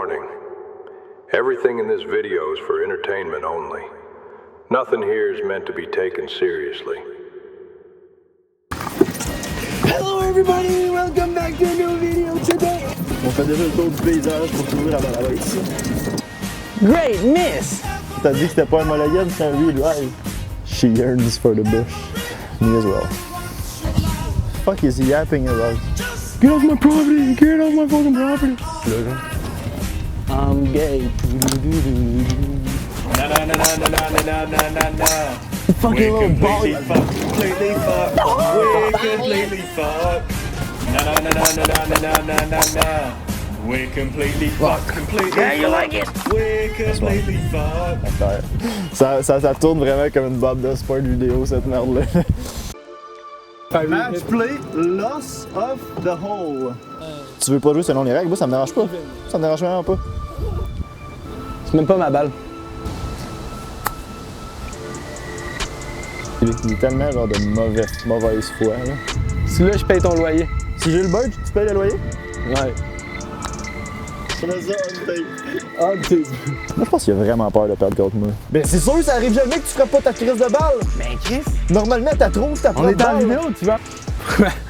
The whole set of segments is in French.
Warning. Everything in this video is for entertainment only. Nothing here is meant to be taken seriously. Hello everybody, welcome back to a new video today. On fait déjà le tour du paysage pour trouver la balle à base ici. Great miss! T'as dit que c'était pas un Mulligan, c'est un real drive. She yearns for the bush. Me as well. Fuck is he yapping about? Get off my property! Get off my fucking property! I'm gay. Na na na na na na na na na na. Fucking little ball. Completely fucked. We're completely fucked. Na na na na na na na na na na. We're completely fucked. Completely. Yeah, you like it? We're completely fucked. Ça tourne vraiment comme une bob de sport vidéo cette merde là. Match play, loss of the hole. Tu veux pas jouer selon les règles? Moi ça me dérange pas. Ça me dérange vraiment pas. C'est même pas ma balle. Il est tellement genre de mauvaise foi là. Si là je paye ton loyer. Si j'ai le bird, tu payes le loyer? Ouais. Moi je pense qu'il a vraiment peur de perdre contre moi. Ben c'est sûr, ça arrive jamais que tu feras pas ta crise de balle! Ben Chris! Normalement t'as trouvé ta propre On est en balle. vidéo, tu vois?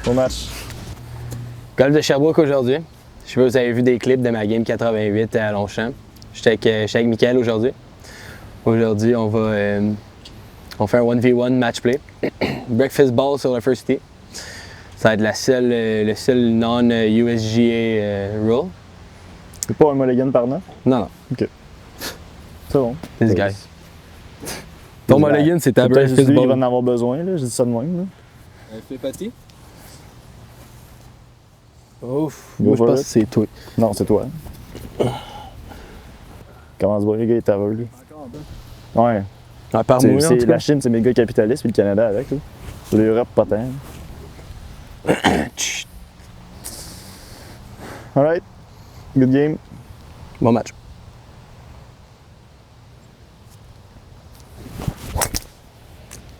Bon match. Golf de Sherbrooke aujourd'hui. Je sais pas si vous avez vu des clips de ma game 88 à Longchamp. J'étais avec Mickaël aujourd'hui. Aujourd'hui, on fait un 1v1 match play. Breakfast ball sur le first tee. Ça va être le seul non-USGA rule. C'est pas un mulligan par an? Non, non. Ok. C'est bon. This guy. Ton mulligan, c'est ta breakfast Il va ball. en avoir besoin, là. J'ai dit ça de même. Là. Flippati? Ouf. Go Moi, je for pense it. que c'est toi. Non, c'est toi. Comment se voit, les gars, il est aveugle. Ouais. Ah, par moi, en tout La cas. Chine, c'est méga capitaliste, puis le Canada avec. Là. L'Europe, pas tant. Alright. Good game. Bon match.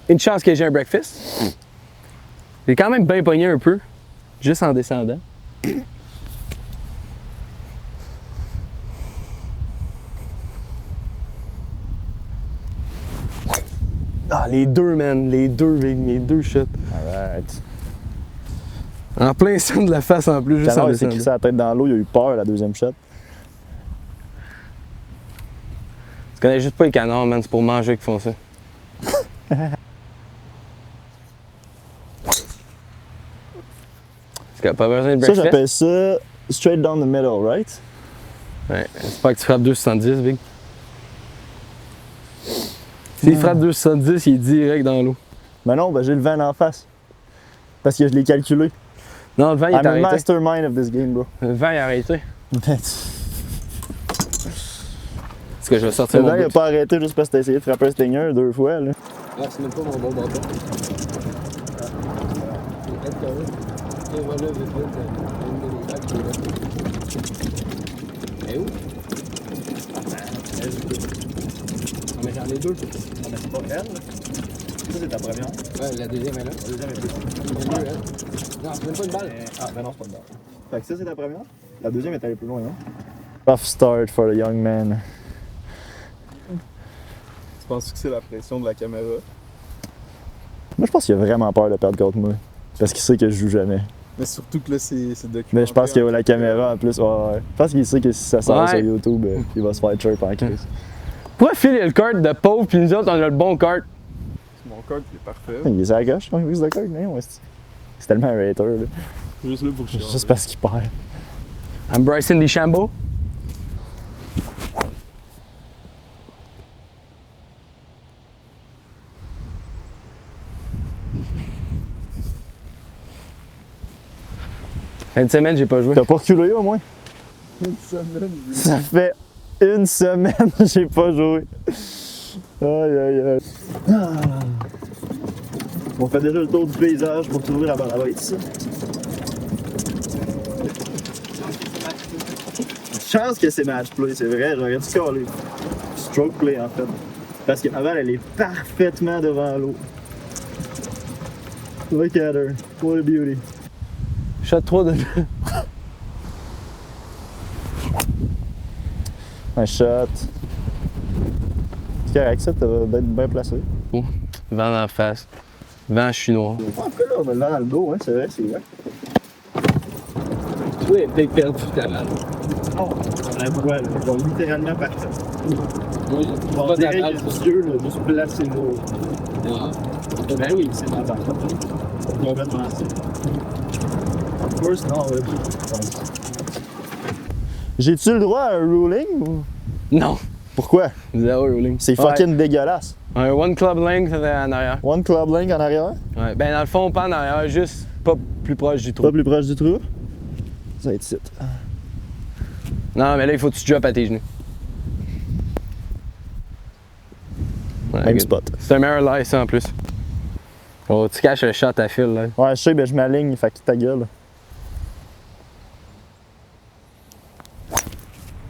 Une chance que j'ai un breakfast. J'ai quand même bien pogné un peu, juste en descendant. Ah, les deux, man. Les deux, Big. Les deux shots. Alright. En plein centre de la face en plus, juste en Canard, il s'est descendant. crissé la tête dans l'eau, il a eu peur la deuxième shot. Tu connais juste pas les canards, man. C'est pour manger qu'ils font ça. Tu n'as pas besoin de Ça, breakfast? j'appelle ça straight down the middle, right? Ouais, j'espère que tu frappes 2,70, Big. S'il frappe 2,70, il est direct dans l'eau. Mais non, ben, j'ai le vent en face. Parce que je l'ai calculé. Non, le vent, il est I'm a arrêté. mastermind of this game, bro. Le vent, il est arrêté. Le Est-ce que je vais sortir mon vent, il a bout? pas arrêté juste parce que t'as essayé de frapper un stinger 2 fois, là. Ah, c'est même pas mon bon bâton. Et où? Non, mais j'en ai deux. Non, mais c'est pas elle, là. Ça, c'est ta première. Ouais, la deuxième est là. La deuxième est plus. J'en ai deux, elle. Non, c'est même pas une balle. Ah, ben non, c'est pas une balle. Fait que ça, c'est ta première. La deuxième est allée plus loin, non? Rough start for the young man. Tu penses que c'est la pression de la caméra? Moi, je pense qu'il a vraiment peur de perdre contre moi. Parce qu'il sait que je joue jamais. Mais surtout que là, c'est documenté. Mais je pense qu'il y a la caméra en plus. Ouais, ouais. Je pense qu'il sait que si ça sort Ouais. sur YouTube, il va se faire chirp en crise. Pourquoi Phil a le cart de pauvre, puis nous autres, on a le bon cart? Mon code, il est parfait. Il est à la gauche, il de carte, non? C'est tellement un hater, là. Juste là pour chialer. Juste parce qu'il perd. I'm Bryson DeChambeau. Fin de semaine, j'ai pas joué. T'as pas reculé au moins? Une semaine, Ça fait une semaine que j'ai pas joué. Aïe aïe aïe. On fait déjà le tour du paysage pour trouver la balle à base ici. Chance que c'est match play, c'est vrai, j'aurais dû caler. Stroke play en fait. Parce que ma balle elle est parfaitement devant l'eau. Look at her, what a beauty. Shot 3 de Un shot. C'est correct, ça, t'as d'être bien placé. Vent d'en face. Vent chinois. En tout cas, là, on a le vent dans le dos, hein, c'est vrai, c'est vrai. Oui, peut-être perdu ta balle. Oh, la voile, ils vont littéralement partir. Oui, On dirait que les yeux, là, juste placés là. Ben oui. C'est ma balle. Complètement ça. Of course, non, j'ai-tu le droit à un ruling ou. Non. Pourquoi? Zéro rolling. C'est fucking dégueulasse. Un one club length en arrière. One club link en arrière, Ouais. Ben dans le fond, pas en arrière, juste pas plus proche du trou. pas plus proche du trou. Ça va être ici. Non, mais là, il faut que tu drops à tes genoux. Ouais, Même good. spot. C'est un meilleur lie, ça, en plus. Oh, tu caches le shot à fil, là. Ouais, je sais, ben je m'aligne, fait que ta gueule.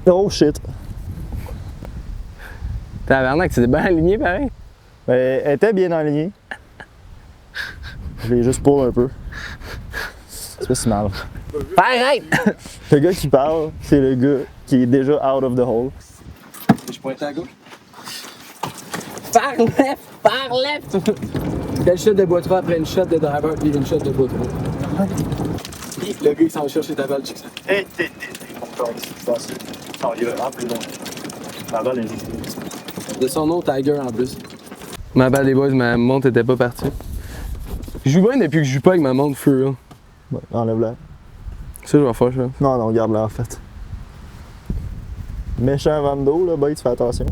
Oh shit. Tabarnak, c'est bien aligné, pareil. Ben, elle était bien alignée. Je l'ai juste pour un peu. C'est pas si mal. Arrête! Le gars qui parle, c'est le gars qui est déjà out of the hole. Je pointe à gauche. Par left! Par left! Quel shot de bois 3 après une shot de driver puis une shot de bois 3. Le gars, il s'en cherche ta balle, check ça. Hé, t'es passé. Non, il est vraiment plus loin. Ma balle est juste. De son nom, Tiger en plus. Ma balle des boys, ma montre était pas partie. Je joue bien depuis que je joue pas avec ma montre feu, là. Ouais, enlève-la. Ça, je vais faire, ça. Non, non, garde-la en fait. Méchant vent d'eau, là, boy, tu fais attention.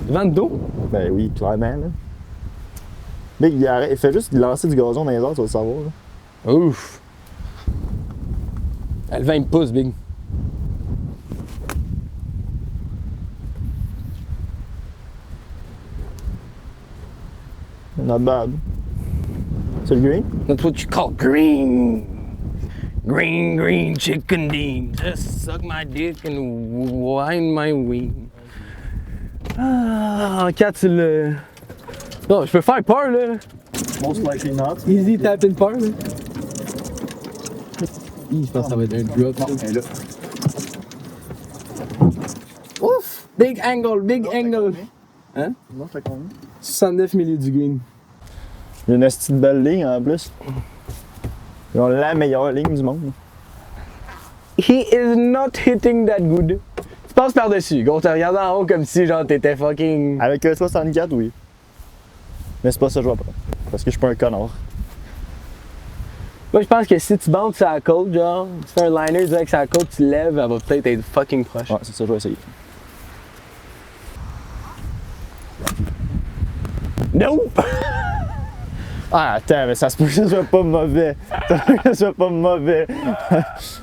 Vent d'eau? Ben oui, clairement, là. Mais il fait juste lancer du gazon dans les airs, tu vas le savoir, là. Ouf! Le vent, il me pousse, Big. Not bad. C'est le green? That's what you call green. Green, green chicken dean. Just suck my dick and wind my wing. Ah, en 4 sur le. Non, je peux faire peur, là. Most likely not. Easy tapping peur, là. Je pense que ça va être un drop. Mais là. Ouf! Big angle, big angle. Hein? Non, fait combien? 69 milieux du green. Il y a une petite belle ligne en plus. Ils ont la meilleure ligne du monde. He is not hitting that good. Tu passes par-dessus. On te regarde en haut comme si genre t'étais fucking. Avec un 64, oui. Mais c'est pas ça que je vois pas. Parce que je suis pas un connard. Moi je pense que si tu bandes sur la côte, genre, tu fais un liner direct sur la côte, tu lèves, elle va peut-être être fucking proche. Ouais, c'est ça, je vais essayer. Nope! Ah, attends, mais ça se peut que ce soit pas mauvais. Ça se peut que ce soit pas mauvais.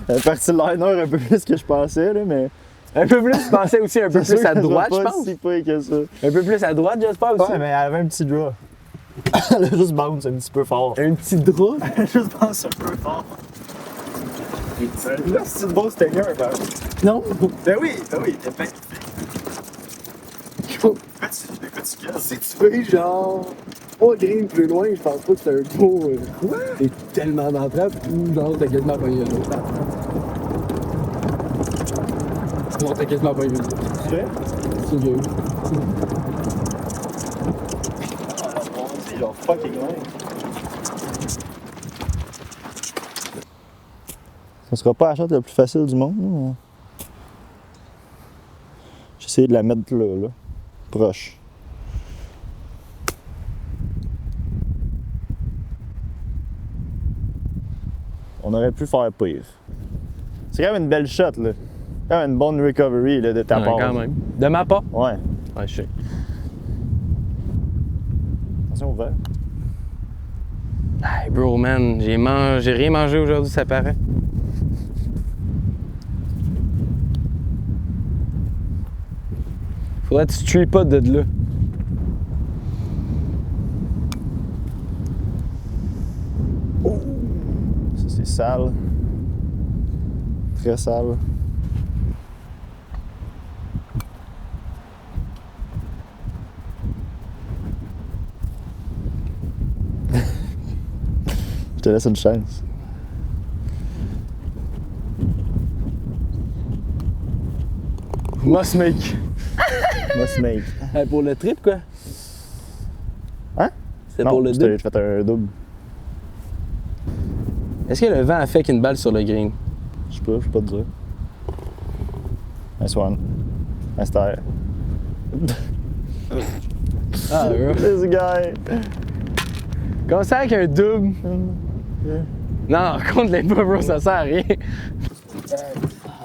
La partie liner un peu plus que je pensais, là, mais. Un peu plus, je pensais aussi un peu c'est sûr plus à que ça droite, soit je pas pense. si pire que ça. Un peu plus à droite, j'espère aussi. Ouais, mais elle avait un petit draw. Elle a juste bounce un petit peu fort. Un petit drap. Elle a juste bounce un peu fort. Là, c'est une bonne stinger, ben. Non? Ben oui, t'es pas Si tu veux, genre, pas green plus loin, je pense pas que c'est un gros. T'es tellement dans la trappe ou genre t'as quasiment pas eu l'autre. Non, t'as quasiment pas eu l'autre. Tu fais? C'est vieux. Genre fucking loin. Ça sera pas la shot la plus facile du monde, mais... J'essaie de la mettre là, proche. On aurait pu faire pire. C'est quand même une belle shot, là. Quand même une bonne recovery là, de ta part. Quand même. De ma part? Ouais. Ouais, je sais. Attention au verre. Hey bro, man, j'ai rien mangé aujourd'hui, ça paraît. Faudrait que tu tues pas de là. Ça, c'est sale. Très sale. Je te laisse une chance. Must make. Must make. Pour le trip, quoi? Hein? C'est pour le double. J'ai fait un double. Est-ce que le vent affecte une balle sur le green? Je sais pas, je peux pas te dire. Nice one. Nice tire. Ah, ouais. This guy. Comment ça avec un double? Non, compte les pas, bro, ça sert à rien.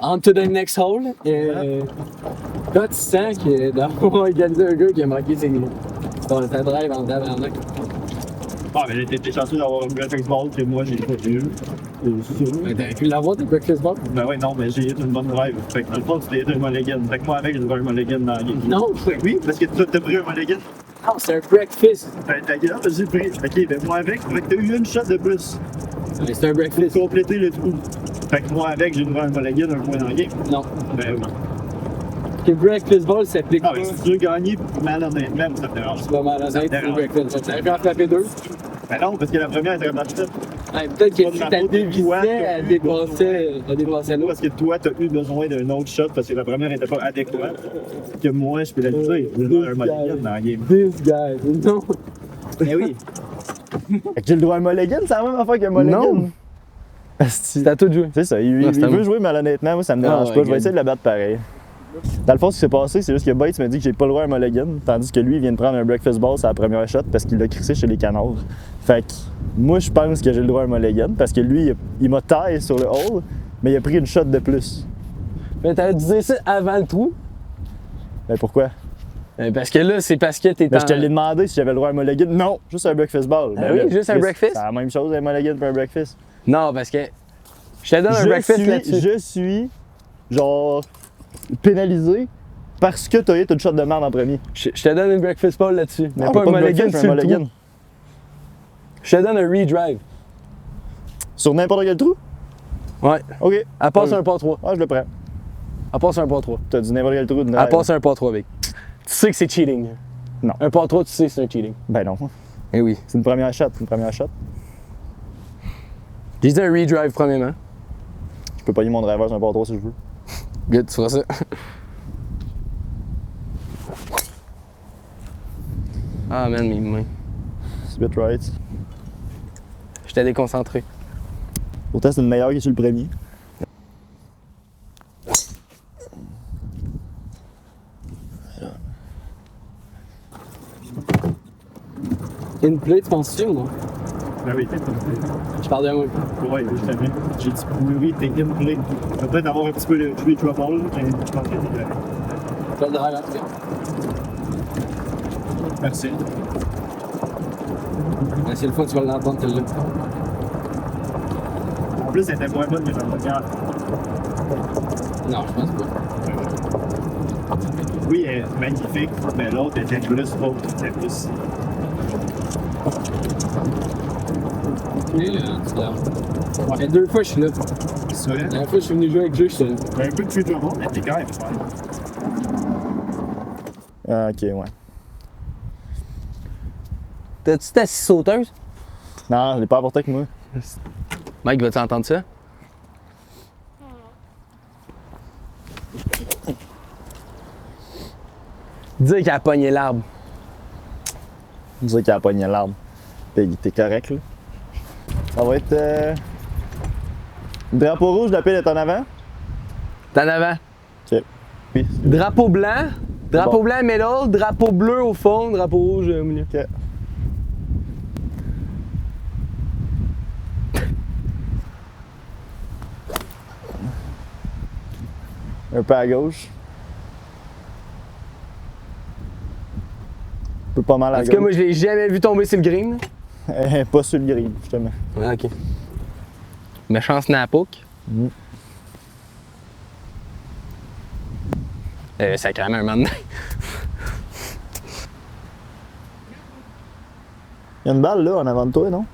On to the next hole. Là, tu sens que d'avoir égalisé un gars qui a manqué ses lignes. Bon, ça drive en tabarnak. Ah, mais t'es chanceux d'avoir un breakfast ball que moi j'ai pas eu. Mais t'aurais pu l'avoir, tes breakfast ball? Ben ouais, non, mais j'ai eu une bonne drive. Fait que dans le fond, tu t'es un mulligan. Fait que moi avec, j'ai joué un mulligan dans la game. Non. Oui, parce que toi, t'as pris un mulligan. Non, c'est un breakfast. Ben, ta gueule, j'ai pris. Ok, ben moi avec, fait que t'as eu une shot de plus Mais c'est un pour breakfast. compléter le trou. Fait que moi avec, j'ai joué un mulligan, un point dans la game. Non. Ben oui. Le breakfast ball s'applique Ah, pas. mais si tu veux gagner mal honnêtement, ça me dérange. C'est pas mal à c'est un breakfast. T'aurais pu en frapper deux. Ben non, parce que la première était vraiment faite. Ouais, peut-être que Pas de si ma t'as faute, dévissé, toi, elle dépassait l'autre. Parce que toi, t'as eu besoin d'un autre shot parce que la première était pas adéquate. Que moi, je peux la dire. J'ai un mulligan dans la game. This guy, non. Eh oui. Fait que j'ai le droit à un mulligan, c'est la même affaire qu'un mulligan. Non. C'est C'est à toi de jouer. ça, il Non, c'est à veut moi. jouer, mais honnêtement, moi, ça me dérange Ah, pas. ouais, Je vais essayer de la battre pareil. Dans le fond, ce qui s'est passé, c'est juste que Bates m'a dit que j'ai pas le droit à un mulligan, tandis que lui, il vient de prendre un breakfast ball sur la première shot parce qu'il l'a crissé chez les canards. Fait que moi, je pense que j'ai le droit à un mulligan parce que lui, il m'a taillé sur le hole, mais il a pris une shot de plus. Mais t'avais dit ça avant le trou. Ben pourquoi? Parce que là, c'est parce que t'es Ben, en... je te l'ai demandé si j'avais le droit à un mulligan. Non, juste un breakfast ball. Ah Ben oui, là, juste un Chris, breakfast? C'est la même chose, un mulligan et un breakfast. Non, parce que je te donne un breakfast là-dessus. Je suis, genre, pénalisé parce que t'as eu une shot de merde en premier. Je te donne une breakfast ball là-dessus. Mais Non, pas un de mulligan breakfast, sur un le mulligan. trou. Je te donne un redrive. Sur n'importe quel trou? Ouais. Ok. Elle passe un pas 3. Ah, je le prends. Elle passe un pas 3. T'as dit n'importe quel trou de Elle passe un pas 3, Big. Tu sais que c'est cheating. Non. Un pas 3, tu sais que c'est un cheating. Ben non. Eh oui. C'est une première shot, une première shot. J'ai dit un redrive premièrement. Je peux pogner mon driver sur un par 3 si je veux. Good, tu feras ça. Ah man, mes mains. C'est bit right. J'étais déconcentré. Pourtant, c'est une meilleure que sur le premier. In play, tu penses-tu ou non? Ben oui, Je parle de moi. ouais, justement. J'ai dit oui, t'es in play. Peut-être avoir un petit peu de tree trouble, mais je pense que c'est Pas de rêve, en tout cas. Merci. Mais c'est le fois que tu vas l'entendre, celle-là. En plus, elle était moins bonne que la première. Non, je pense pas. Oui, elle est magnifique, mais l'autre était plus haute, était plus. Mais tu l'as. Ouais, 2 fois, je suis là. C'est vrai? La dernière fois, je suis venu jouer avec Jeu, j'étais là. Un peu de tree trouble, mais t'es quand même fun. Ah, ok, ouais. T'as-tu ta scie sauteuse? Non, je l'ai pas apporté avec moi. Mike, vas-tu entendre ça? Dire qu'elle a pogné l'arbre. Dire qu'il a pogné l'arbre. T'es correct, là. Ça va être. Le drapeau rouge, la pile est en avant. T'es en avant. Ok. Oui. Drapeau blanc. Drapeau Bon. blanc middle, drapeau bleu au fond, drapeau rouge au milieu. Ok. Un peu à gauche. Un peu pas mal à En tout cas, gauche. moi, je l'ai jamais vu tomber sur le green. Pas sur le green, justement. Ah, ok. Méchant snap-hook. Mm. Sacrément un moment donné. Il y a une balle là en avant de toi, non?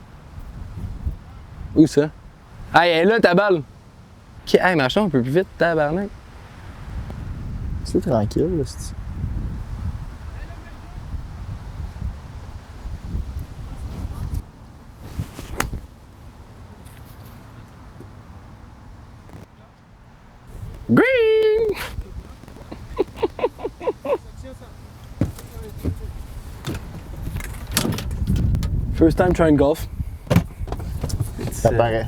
Où ça? Ah, elle est là, ta balle! Ok, hey, marchons un peu plus vite, tabarnak. C'est tranquille, là, c'est. Green! First time trying golf. Ça paraît.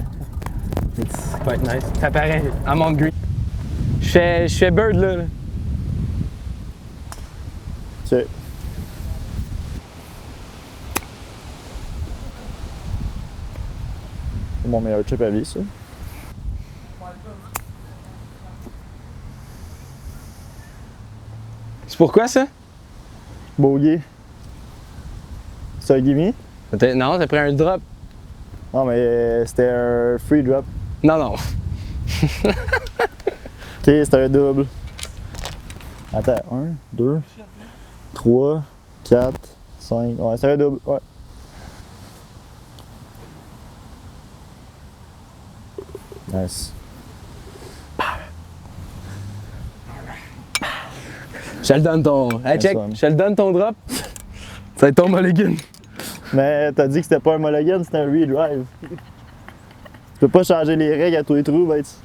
It's quite nice. Ça paraît, I'm on green. Je fais bird là. Ok. C'est mon meilleur chip à vie, ça. C'est pourquoi ça? Bogey. C'est un gimme? Non, t'as pris un drop. Non, mais c'était un free drop. Non, non. Ok, c'était un double. Attends, 1, 2, 3, 4, 5. Ouais, c'est un double. Ouais. Nice. Je te le donne ton. Hey, check, one. je te le donne ton drop. Ça va être ton mulligan. Mais t'as dit que c'était pas un mulligan, c'était un redrive. Tu peux pas changer les règles à tous les trous, Bates.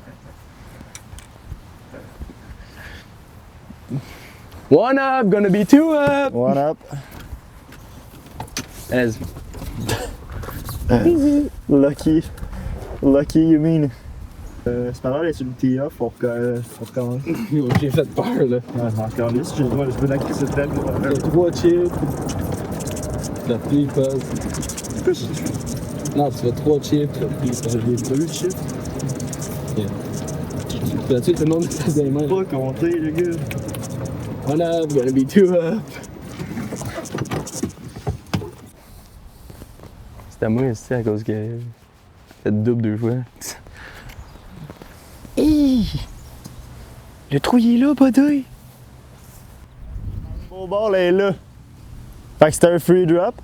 One up, gonna be two up. One up. As. Lucky. Lucky, you mean. C'est pas mal d'être sur le tee off pour recommencer. J'ai fait peur là. Ouais, encore lisse, je veux la crise de tête. Il y a 3 chips. La free pass. Non, tu fais 3 chips. J'ai 2 chips. Là-dessus, tout le monde est des mains. Pas compter, le gars. One up, gonna be two up. C'était à moi ici à cause que j'ai fait double 2 fois. Hi! Le trou il est là, pas d'œil. Mon ball est là. Fait que c'était un free drop.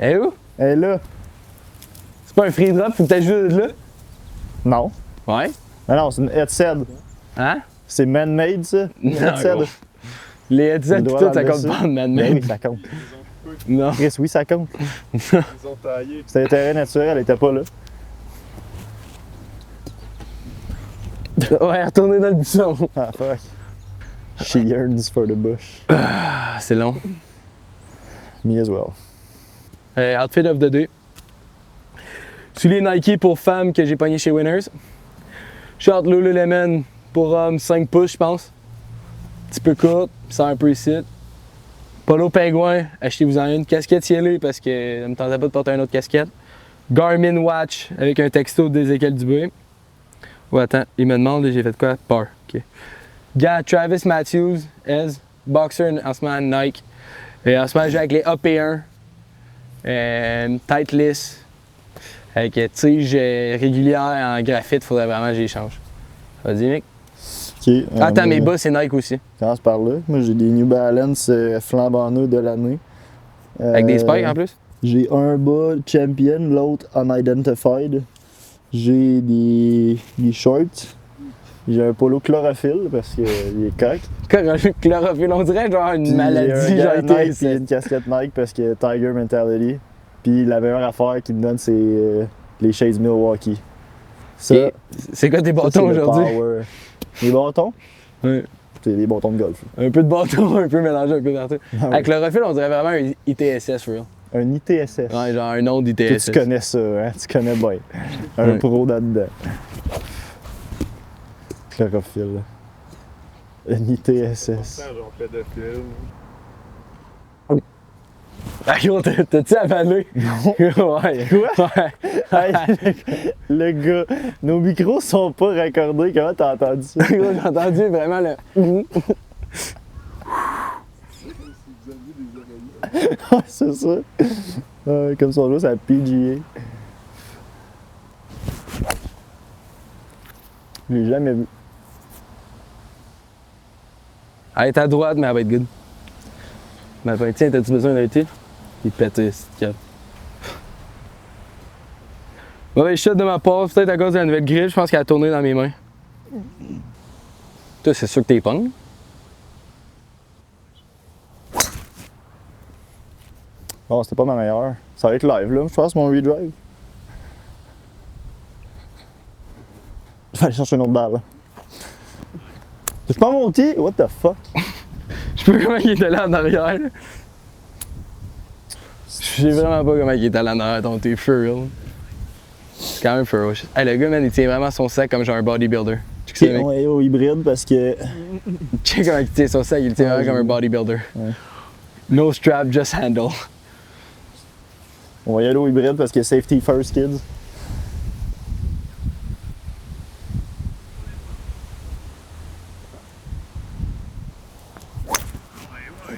Eh où? Elle est là. C'est pas un free drop, faut que t'ailles juste là? Non. Ouais. Mais non, c'est une headset. Hein? C'est man-made, ça. Une Non, headset. gros. Les headsets Le pis doigt tout, dans ça le compte dessus. pas de man Ben oui, même. ça compte. Non. Chris, oui, ça compte. Ils ont taillé. C'était un terrain naturel, elle était pas là. Ouais, retourner dans le buisson. Ah, fuck. She yearns for the bush. Ah, c'est long. Me as well. Outfit of the day. Souliers Nike pour femmes que j'ai pogné chez Winners. Short Lululemon pour hommes, 5 pouces, je pense. Un petit peu courte, ça un peu ici. Polo Pingouin, achetez-vous-en une. Casquette cielée parce que ça me tentait pas de porter une autre casquette. Garmin Watch avec un texto d'Ézéchiel Dubé. Oh, attends, il me demande, j'ai fait quoi? Peur. Ok. Gars, Travis Matthews, Ez, boxer en ce moment Nike. Et en ce moment, je joue avec les AP1. Tête lisse. Avec tige régulière en graphite, faudrait vraiment que j'y change. Vas-y, Nick. Ok. Attends, mes bas, c'est Nike aussi. Commence par là. Moi, j'ai des New Balance flambant neufs de l'année. Avec des spikes en plus. J'ai un bas champion, l'autre unidentified. J'ai des shorts. J'ai un polo chlorophylle parce qu'il est coq. Chlorophylle, on dirait genre une maladie, J'ai genre un Nike été et une casquette Nike parce que Tiger Mentality. Puis la meilleure affaire qu'il me donne, c'est les Chase Milwaukee. Ça, Et c'est quoi tes ça, bâtons c'est le aujourd'hui? power. Les bâtons? Ouais. C'est des bâtons de golf. Un peu de bâton, un peu mélangé, un peu partout. Ah oui. Avec chlorophylle, on dirait vraiment un ITSS, for real. Un ITSS. Ouais, genre un nom Toi, d'ITSS. tu connais ça, hein? Tu connais bien. Un Ouais. pro là-dedans. Chlorophylle. Un ITSS. Genre pédophile. Ah, gros, t'as-tu avalé? Non. Ouais. Quoi? Ouais. Hey, le gars, nos micros sont pas raccordés. Comment t'as entendu ça? Gros, j'ai entendu vraiment le. Ouais, c'est ça. Comme son jeu, c'est la PGA. Je l'ai jamais vu. Elle est à droite, mais elle va être good. Mais ben, tiens, t'as-tu besoin d'un thé? Il est pété, cette carte. Mauvais shot de ma part, peut-être à cause de la nouvelle grille, je pense qu'elle a tourné dans mes mains. Toi, c'est sûr que t'es pong. Bon, c'était pas ma meilleure. Ça va être live, là, je pense, mon redrive. Je vais aller chercher une autre balle. C'est pas mon tir? What the fuck? Je peux comment il était là en arrière. Là. Je sais vraiment pas comment il est à l'honneur, donc t'es for real. C'est quand même ferocious. Hey, le gars, man, il tient vraiment son sac comme genre un bodybuilder. Check ça, mec. On est au hybride parce que. Check comment il tient son sac, il le tient vraiment comme un bodybuilder. Ouais. No strap, just handle. On va y aller au hybride parce que safety first, kids.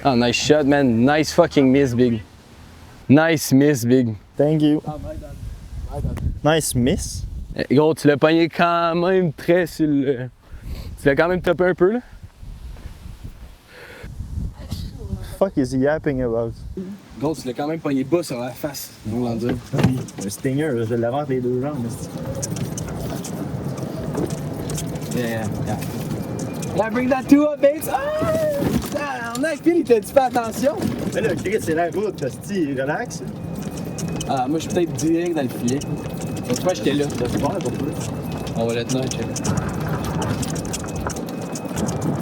Oh, nice shot, man. Nice fucking miss, big. Nice miss, big. Thank you. Nice miss. Eh, gros, tu l'as pogné quand même très sur le. Tu l'as quand même topé un peu, là. Fuck is he yapping about? Gros, tu l'as quand même pogné bas sur la face, on va dire. Un stinger, je l'avais entre les deux jambes. Yeah. Yeah, bring that two up, babes. Ah! Nice, Phil, il t'a dit pas attention. Mais là, Chris, c'est la route, Tosti, relax. Ah, moi, je suis peut-être direct dans le filet. Donc, toi, j'étais là. T'as super, pourquoi? On va le tenir, check.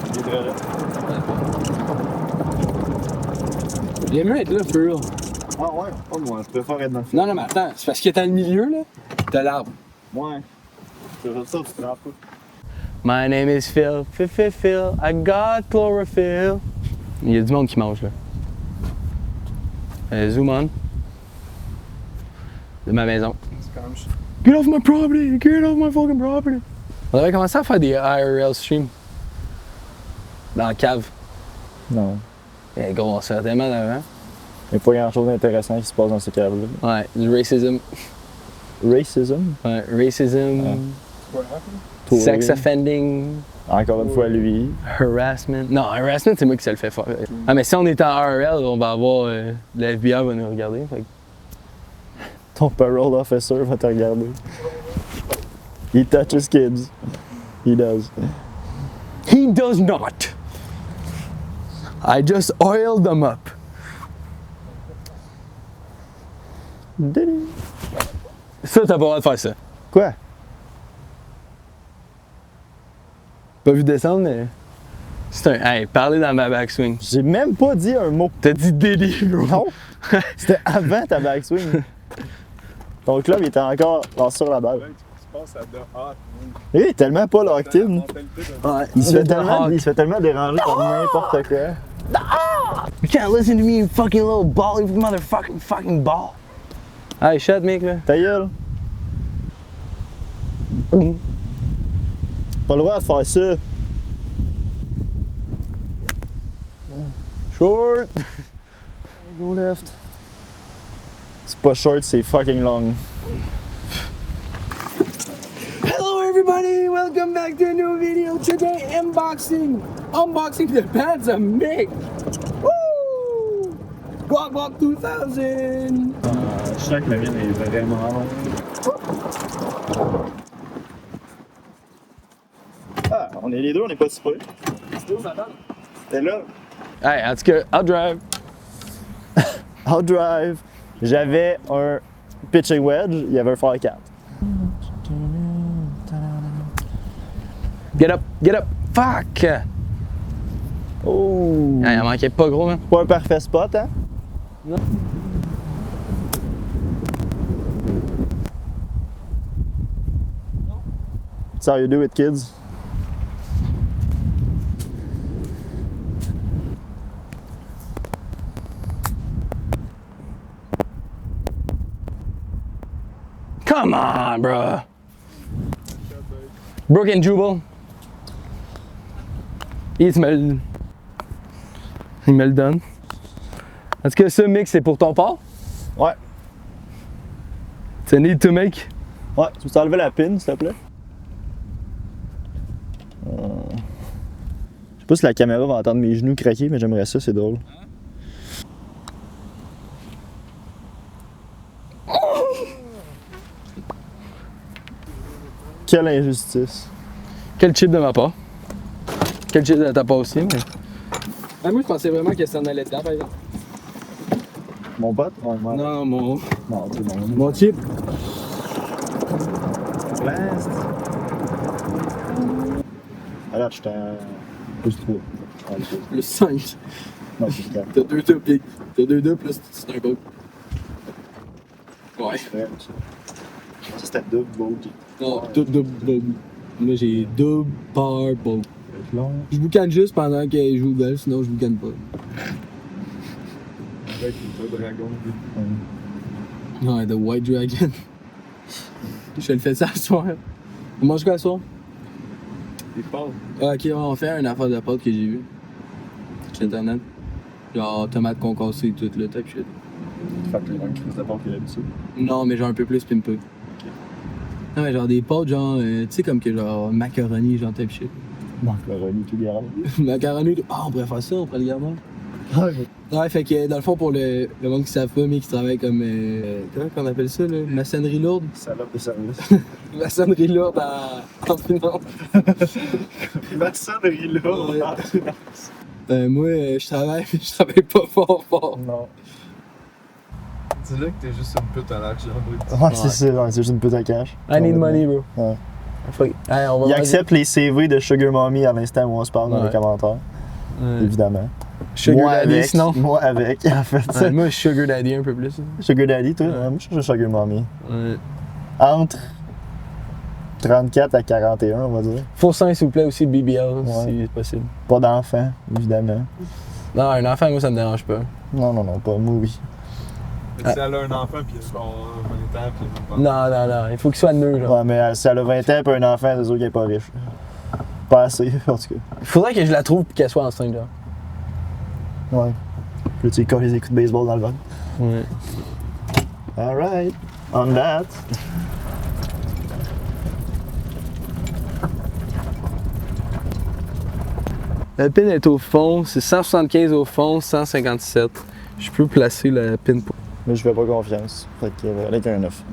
Il est très là. Il aime mieux être là, for real. Ah ouais? Pas moi, je préfère être dans le film. Non, mais attends, c'est parce qu'il est dans le milieu, là. T'as l'arbre. Ouais. C'est ça, tu te rends pas. My name is Phil, Phil, I got chlorophyll. Il y a du monde qui mange, là. Zoom on. De ma maison. Get off my property! Get off my fucking property! On devrait commencer à faire des IRL streams. Dans la cave. Non. Eh gros, on serait tellement d'avant. Il n'y a pas grand chose d'intéressant qui se passe dans ce câble-là. Ouais, du racism. Racism? Ouais, racism. Toi. Sex offending. Encore une fois, lui. Harassment. Non, harassment, c'est moi qui ça le fait faire. Ah, mais si on est en IRL, on va avoir. Le FBI va nous regarder. Fait que... Ton parole officer va te regarder. He touches kids. He does. He does not. I just oiled them up. Did he? Ça, t'as pas le droit de faire ça. Quoi? Pas vu descendre, mais. C'est un. Hey, parler dans ma backswing. J'ai même pas dit un mot. T'as dit délit, bro. Non? C'était avant ta backswing. Ton club il était encore sur la balle. Tu passes à The Hot. Lui, il est tellement pas locked in. Ouais, Il se fait tellement déranger par n'importe quoi. You can't listen to me, you fucking little ball, you motherfucking fucking ball. Hey, shut, mec, là. Ta gueule. Pas le droit de faire ça. Short. Go left. C'est pas short, c'est fucking long. Hello, everybody. Welcome back to a new video. Today, unboxing the pants of Mick. Woo! Walk 2000. Je sens que la mienne est vraiment longue. Ah, on est les deux, on est pas si près. T'es là. Hey, en tout cas, I'll drive. I'll drive. J'avais un pitching wedge, il y avait un far 4. Get up. Fuck! Oh! Hey, il en manquait pas gros, man. Pas un parfait spot, hein? Non. That's how you do it, kids. Come on, bro. Brooke and Jubal. Il me le donne. Est-ce que ce mix c'est pour ton port? Ouais. C'est need to make. Ouais, tu peux t'enlever la pin, s'il te plaît? Je sais pas si la caméra va entendre mes genoux craquer, mais j'aimerais ça, c'est drôle. Quelle injustice. Quel chip de ma part? Quel chip de ta part aussi, mais. Ah, moi je pensais vraiment que ça en allait dedans, par exemple. Mon pote? Ouais, ouais. Non, mon. Non, c'est bon. Mon chip. Blast. Alors, j'étais à plus 3. Plus 5. Non, plus 4. T'as 2 big. T'as 2 plus c'est un bug. Ouais. Ouais, ça. C'était double bogey. Non, double bogey. Moi, j'ai double par bogey. Long. Je boucane juste pendant que je joue au golf, sinon je boucane pas. Avec le dragon. Ouais, The White Dragon. Je le fais ça ce soir. On mange quoi ce soir? Des pâtes. Ah, ok, on fait une affaire de pâte que j'ai vue sur internet. Genre tomate concassée et tout le type shit. Fait que les gens qui de pâte qu'il a l'habitude. Non, mais genre un peu plus pimpé. Non, mais genre des pâtes genre, tu sais, comme que genre macaroni, genre type shit. Macaroni tout garde. Macaroni, ah, on pourrait faire ça, on pourrait le garder. Ouais, fait que dans le fond, pour le monde qui savent pas, mais qui travaille comme. Comment on appelle ça, là? Maçonnerie lourde? Salope de service. Maçonnerie lourde en finance. Maçonnerie là. Moi, je travaille pas fort. Non. Dis-le que t'es juste une pute à l'argent brut. Ouais, c'est ça, ouais, c'est juste une pute à cash. I need money, bro. Ouais. Fuck. Hey, on va Il accepte les CV de Sugar Mommy à l'instant où on se parle dans Ouais. les commentaires. Évidemment. Sugar moi Daddy, avec, sinon. Moi avec, en fait. Ouais, moi, Sugar Daddy un peu plus. Sugar Daddy, toi? Moi, je suis Sugar Mommy. Ouais. Entre 34 à 41, on va dire. Faut s'il vous plaît, aussi de BBL, si Ouais. c'est possible. Pas d'enfant, évidemment. Non, un enfant, moi, ça me dérange pas. Non, pas moi, oui. Mais si elle a un enfant pis elle a 20 ans pis elle va pas. Non, il faut qu'il soit neuf, genre. Ouais, mais si elle a 20 ans et un enfant, c'est sûr qu'elle est pas riche. Pas assez, en tout cas. Faudrait que je la trouve pis qu'elle soit enceinte, genre. Ouais. Puis là, tu sais, quand les écoutes de baseball dans le ventre. Ouais. Alright. On that. La pin est au fond, c'est 175 au fond, 157. Je peux placer la pin pour. Mais je fais pas confiance. Fait que, avec un 9.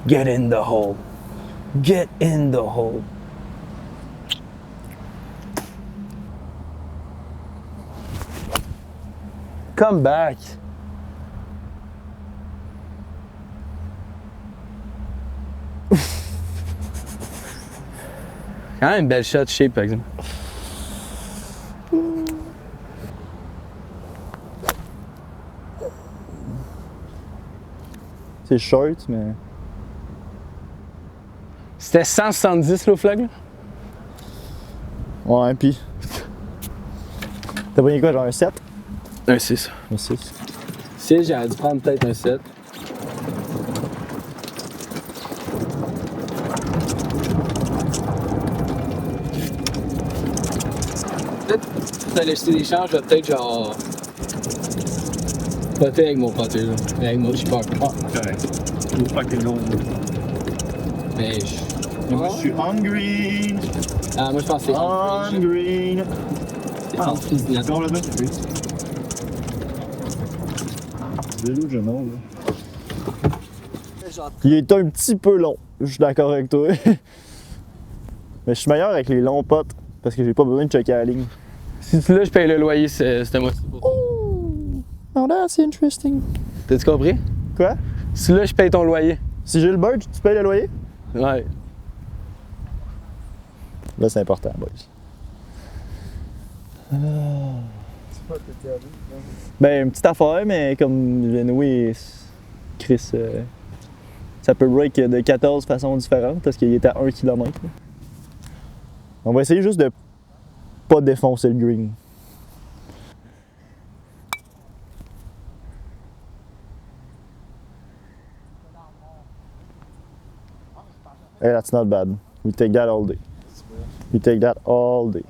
Get in the hole. Get in the hole. Come back. Quand même une belle shot shape, par exemple. C'est short, mais. C'était 170 le flag, là? Ouais, pis. T'as pris quoi, genre un 7? Un 6. Un 6. 6, j'aurais dû prendre peut-être un 7. Peut-être, pour laisser des chances, je vais peut-être genre. Pas fait avec mon poté, là. Avec mon chipper. Correct. Faut pas que long. Mais je. Moi, je suis on green. Ah, moi je pense que c'est On green. C'est en cuisinette. Encore le mec, oui. Vélo, je non, là. Il est un petit peu long, je suis d'accord avec toi. Mais je suis meilleur avec les longs potes parce que j'ai pas besoin de checker la ligne. Si tu l'as, je paye le loyer, c'est moi. Oh, that's interesting. T'as-tu compris? Quoi? Si là, je paye ton loyer. Si j'ai le bird, tu payes le loyer? Ouais. Là, c'est important, boys. C'est pas tes carrés, non? Ben, une petite affaire, mais comme oui, Chris, ça peut break de 14 façons différentes parce qu'il était à 1 km. On va essayer juste de pas défoncer le green. Hey, that's not bad. We take that all day. We take that all day.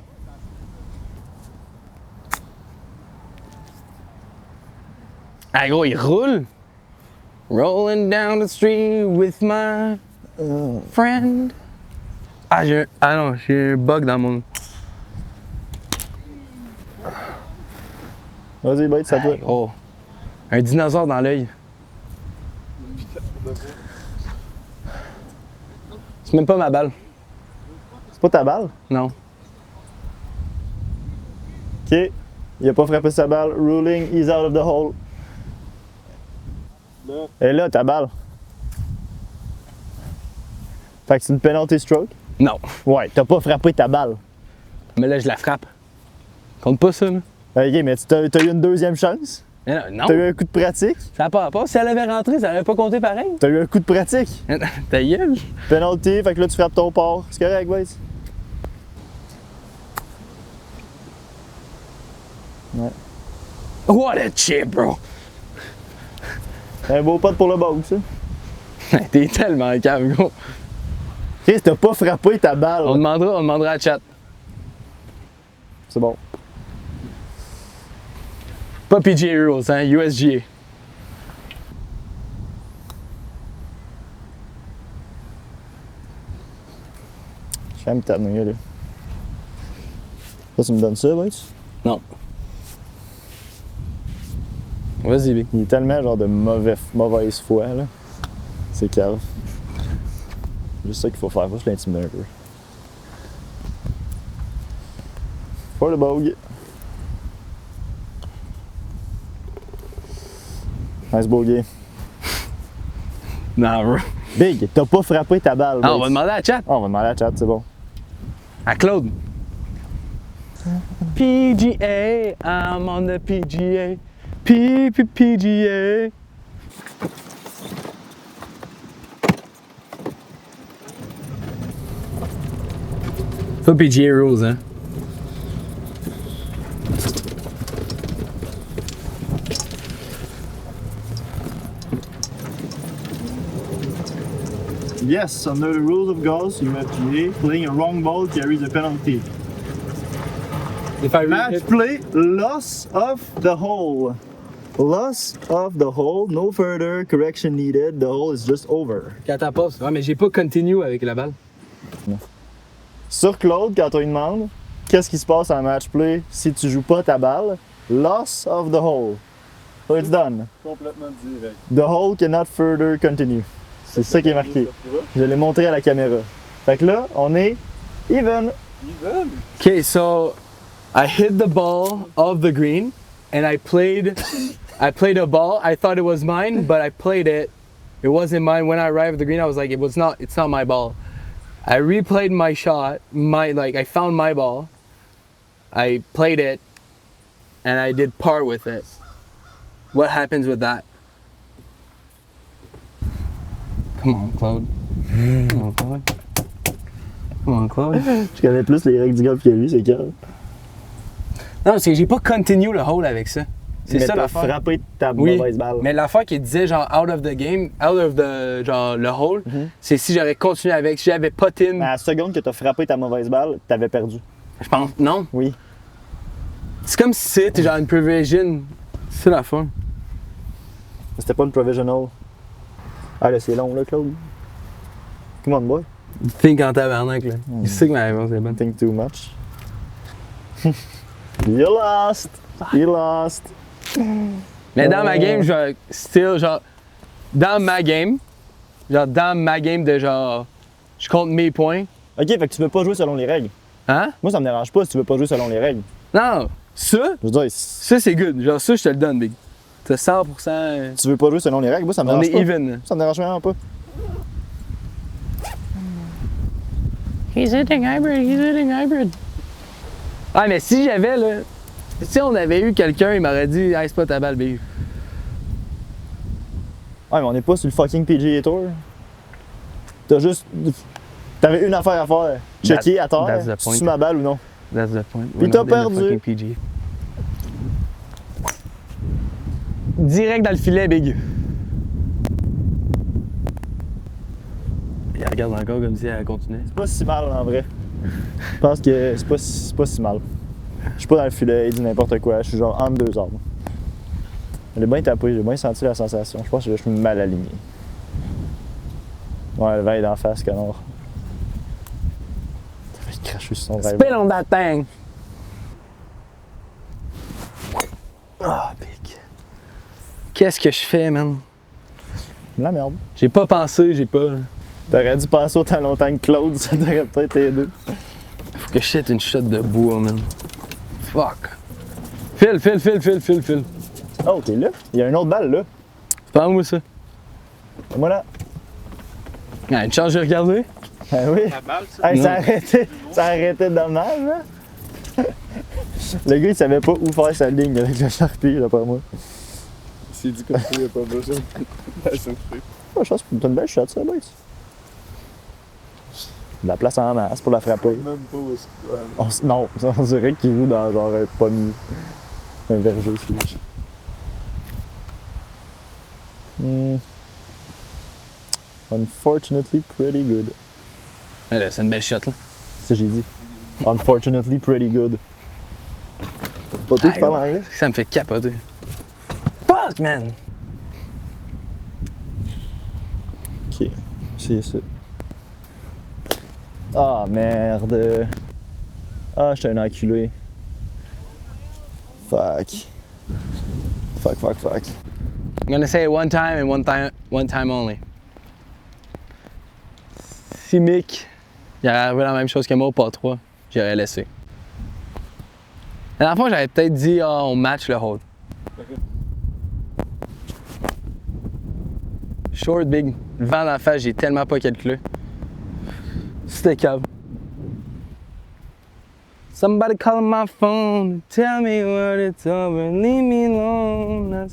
Ah, gros, il roule. Rolling down the street with my friend. Ah, non, j'ai un bug dans mon. Vas-y, bête, ça Ah, toi. gros. Un dinosaure dans l'œil. C'est même pas ma balle. C'est pas ta balle? Non. OK. Il a pas frappé sa balle. Ruling, he's out of the hole. Là. Et là, ta balle. Fait que c'est une penalty stroke? Non. Ouais, t'as pas frappé ta balle. Mais là, je la frappe. Compte pas ça, là. Ok, mais t'as eu une deuxième chance? Non, T'as eu un coup de pratique? ça n'a pas rapport. Si elle avait rentré, ça n'avait pas compté pareil. T'as eu un coup de pratique? Ta gueule. Penalty, fait que là tu frappes ton port. C'est correct, boys? Ouais. What a chip, bro! Un beau pote pour le box, ça. T'es tellement calme, gros. Chris, t'as pas frappé ta balle. On demandera à chat. C'est bon. Pas PGA Rules, hein, USGA. J'aime ta nuit, là. Ça, tu me donnes ça, boys? Non. Vas-y, Big. Il est tellement genre de mauvaise foi, là. C'est calme. C'est juste ça qu'il faut faire, faut se l'intimider un peu. For the bog. Nice bogey. Non, bro. Big, t'as pas frappé ta balle. Ah, on boys. va demander à chat. Ah, on va demander à chat, c'est bon. À Claude. PGA, I'm on the PGA. PGA. Pas PGA Rules, hein. Yes, under the rules of golf, UFGA, playing a wrong ball carries a penalty. Match play, loss of the hole. Loss of the hole, no further correction needed, the hole is just over. Quand t'as passe. Ouais, mais j'ai pas continue avec la balle. Sur Claude, quand on lui demande qu'est-ce qui se passe en match play si tu joues pas ta balle, loss of the hole. So it's done. Complètement direct. The hole cannot further continue. C'est ça qui est marqué. Je l'ai montré à la caméra. Fait que là, on est even. Okay, so I hit the ball off the green and I played a ball. I thought it was mine, but I played it. It wasn't mine. When I arrived at the green, I was like, it's not my ball. I replayed my shot, I found my ball. I played it and I did par with it. What happens with that? Come on, Claude. Come on, Claude. Come on, Claude. Je connais plus les règles du golf que lui, c'est calme. Non, parce que j'ai pas continue le hole avec ça. C'est Mais ça t'as l'affaire. frappé ta Oui, mauvaise balle. mais l'affaire qui disait genre out of the game, out of the genre le hole, c'est si j'aurais continué avec, si j'avais pot in. Mais à la seconde que t'as frappé ta mauvaise balle, t'avais perdu. Je pense non. Oui. C'est comme si c'était genre une provision. C'est la fin. C'était pas une provisional. Ah là, c'est long là, Claude. Come on, boy. Think en tabarnak là. Il sait que ma réponse est bonne. Think too much. You lost. You lost. Mais dans ma game, genre, still, genre, dans ma game de genre, je compte mes points. Ok, fait que tu veux pas jouer selon les règles. Hein? Moi, ça me dérange pas si tu veux pas jouer selon les règles. Non, ça, Je veux dire, si c'est good. Genre, ça, je te le donne, big. T'as 100%. tu veux pas jouer selon les règles, moi, ça me On dérange est pas. even. Ça me dérange vraiment pas. He's hitting hybrid. Ah, mais si j'avais, là, si on avait eu quelqu'un, il m'aurait dit, hey, c'est pas ta balle, big. Ouais, mais on est pas sur le fucking PGA Tour. T'avais une affaire à faire. Checker à that's the terre, point. si tu ma balle ou non. That's the point. Puis t'as perdu. Direct dans le filet, big. Il regarde encore comme si elle continuait. C'est pas si mal en vrai. Je pense que c'est pas si mal. Je suis pas dans le filet, il dit n'importe quoi, je suis genre entre deux arbres. Elle est bien tapée, j'ai bien senti la sensation. Je pense que je suis mal aligné. Ouais, le vent est d'en face, connard. T'as fait cracher sur son rêve. Spin on that thing! Ah, big. Qu'est-ce que je fais, man? La merde. J'ai pas pensé, j'ai pas. T'aurais dû passer autant longtemps que Claude, ça t'aurait peut-être aidé. Faut que je jette une shot de bois, man. Fuck. File. Oh, t'es là? Il y a une autre balle là. C'est pas moi ça. Et moi là. Ah, une chance de regarder. Ah oui. La balle, ça. Hey, Non. ça a arrêté de dommage, là. Le gars, il savait pas où faire sa ligne avec le Sharpie, là, par moi. C'est dit comme ça, il n'y a pas besoin de s'occuper. Ah, je pense que c'est une belle shot, ça, boys. De la place en masse pour la frapper. Même pas où est-ce que. Non, on dirait qu'il joue dans genre un pommier. Un verger, celui-là. Unfortunately, pretty good. Ouais, là, c'est une belle shot, là. C'est ça que j'ai dit. Unfortunately, pretty good. Pas toi qui parles anglais? Ça me fait capoter. Fuck, man! Ok, c'est ça. Ah, merde. Ah, j'étais un enculé. Fuck. Fuck. I'm gonna say one time and one time only. Si Mick, il aurait arrivé la même chose que moi au pas 3, j'aurais laissé. La dernière fois, j'aurais peut-être dit, on match le hold. Short, big, le vent dans la face, j'ai tellement pas calculé. C'était cave. Somebody call my phone, tell me what it's over, leave me alone.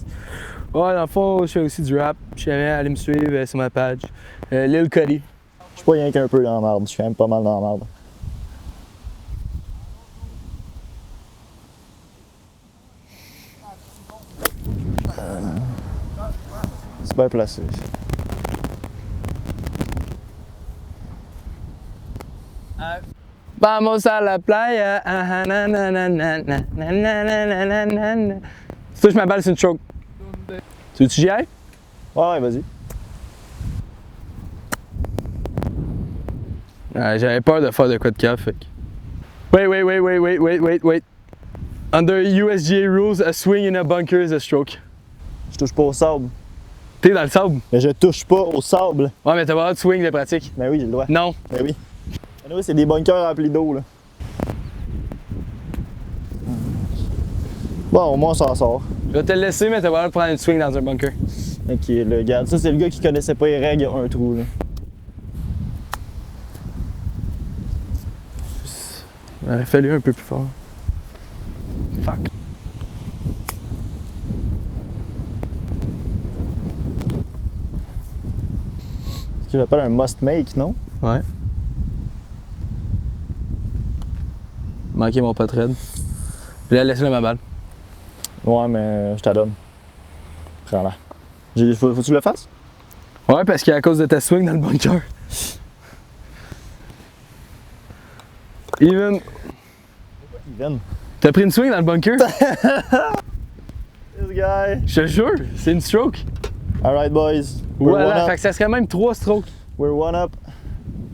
Ouais, dans le fond, je fais aussi du rap. Je suis allé me suivre sur ma page. Lil Cuddy. Je suis pas rien qu'un peu dans la merde, je suis quand même pas mal dans la merde. C'est bien placé. Vamos a la playa. Ah, na, na, na, na, na, na, na, na, na, na. Si tu touches ma balle, c'est une choke. Tu veux que j'y aille? Ouais, vas-y. J'avais peur de faire de quoi de cave, fait que... Wait. Under USGA rules, a swing in a bunker is a stroke. Je touche pas au sable. T'es dans le sable? Mais je touche pas au sable. Ouais, mais t'as pas le droit de swing de pratique. Ben oui, j'ai le droit. Non. Ben oui. Anyway, c'est des bunkers remplis d'eau, là. Bon, au moins, on s'en sort. Je vais te le laisser, mais t'as pas le droit de prendre une swing dans un bunker. Ok, là, regarde, ça, c'est le gars qui connaissait pas les règles, il y a un trou, là. Il aurait fallu un peu plus fort. Fuck. Ce que j'appelle un must-make, non? Ouais. Manqué mon pot raide. Je l'ai laissé là ma balle. Ouais, mais je t'adonne. Prends-la. Faut que tu le fasses? Ouais, parce qu'à cause de ta swing dans le bunker. Even. Even. T'as pris une swing dans le bunker? This guy. Je te jure, c'est une stroke. Alright, boys. We're one Voilà, up. fait que ça serait même 3 strokes. We're one up.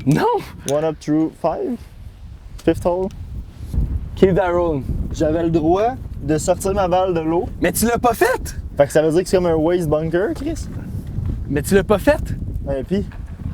Non! One up through 5? Fifth hole? Keep that rolling. J'avais le droit de sortir ma balle de l'eau. Mais tu l'as pas fait! Fait que ça veut dire que c'est comme un waste bunker, Chris? Mais tu l'as pas fait! Et puis?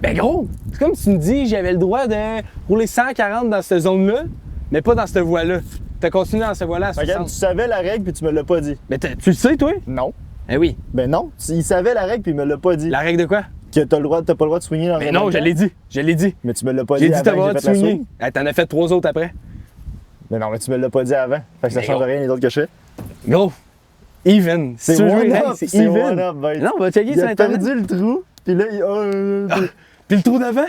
Ben gros, c'est comme si tu me dis j'avais le droit de rouler 140 dans cette zone-là, mais pas dans cette voie-là. T'as continué dans cette voie-là à Regarde, 60. tu savais la règle puis tu me l'as pas dit. Mais tu le sais, toi? Non. Eh oui. Ben non. Il savait la règle puis il me l'a pas dit. La règle de quoi? Que t'as pas le droit de swinger dans Mais un non, bunker. je l'ai dit. Mais tu me l'as pas J'ai dit dit avant t'as que le droit j'ai de fait la swinger. swing. Eh, t'en as fait 3 autres après. Mais non, mais tu me l'as pas dit avant. Fait que ça Mais change gros. rien les autres que je fais. Gros. Even. Si C'est tu veux jouer one une up, règle, c'est c'est one even. up, mate. Non, on va checker Il sur a Internet. perdu le trou, puis là, il... Puis le trou d'avant?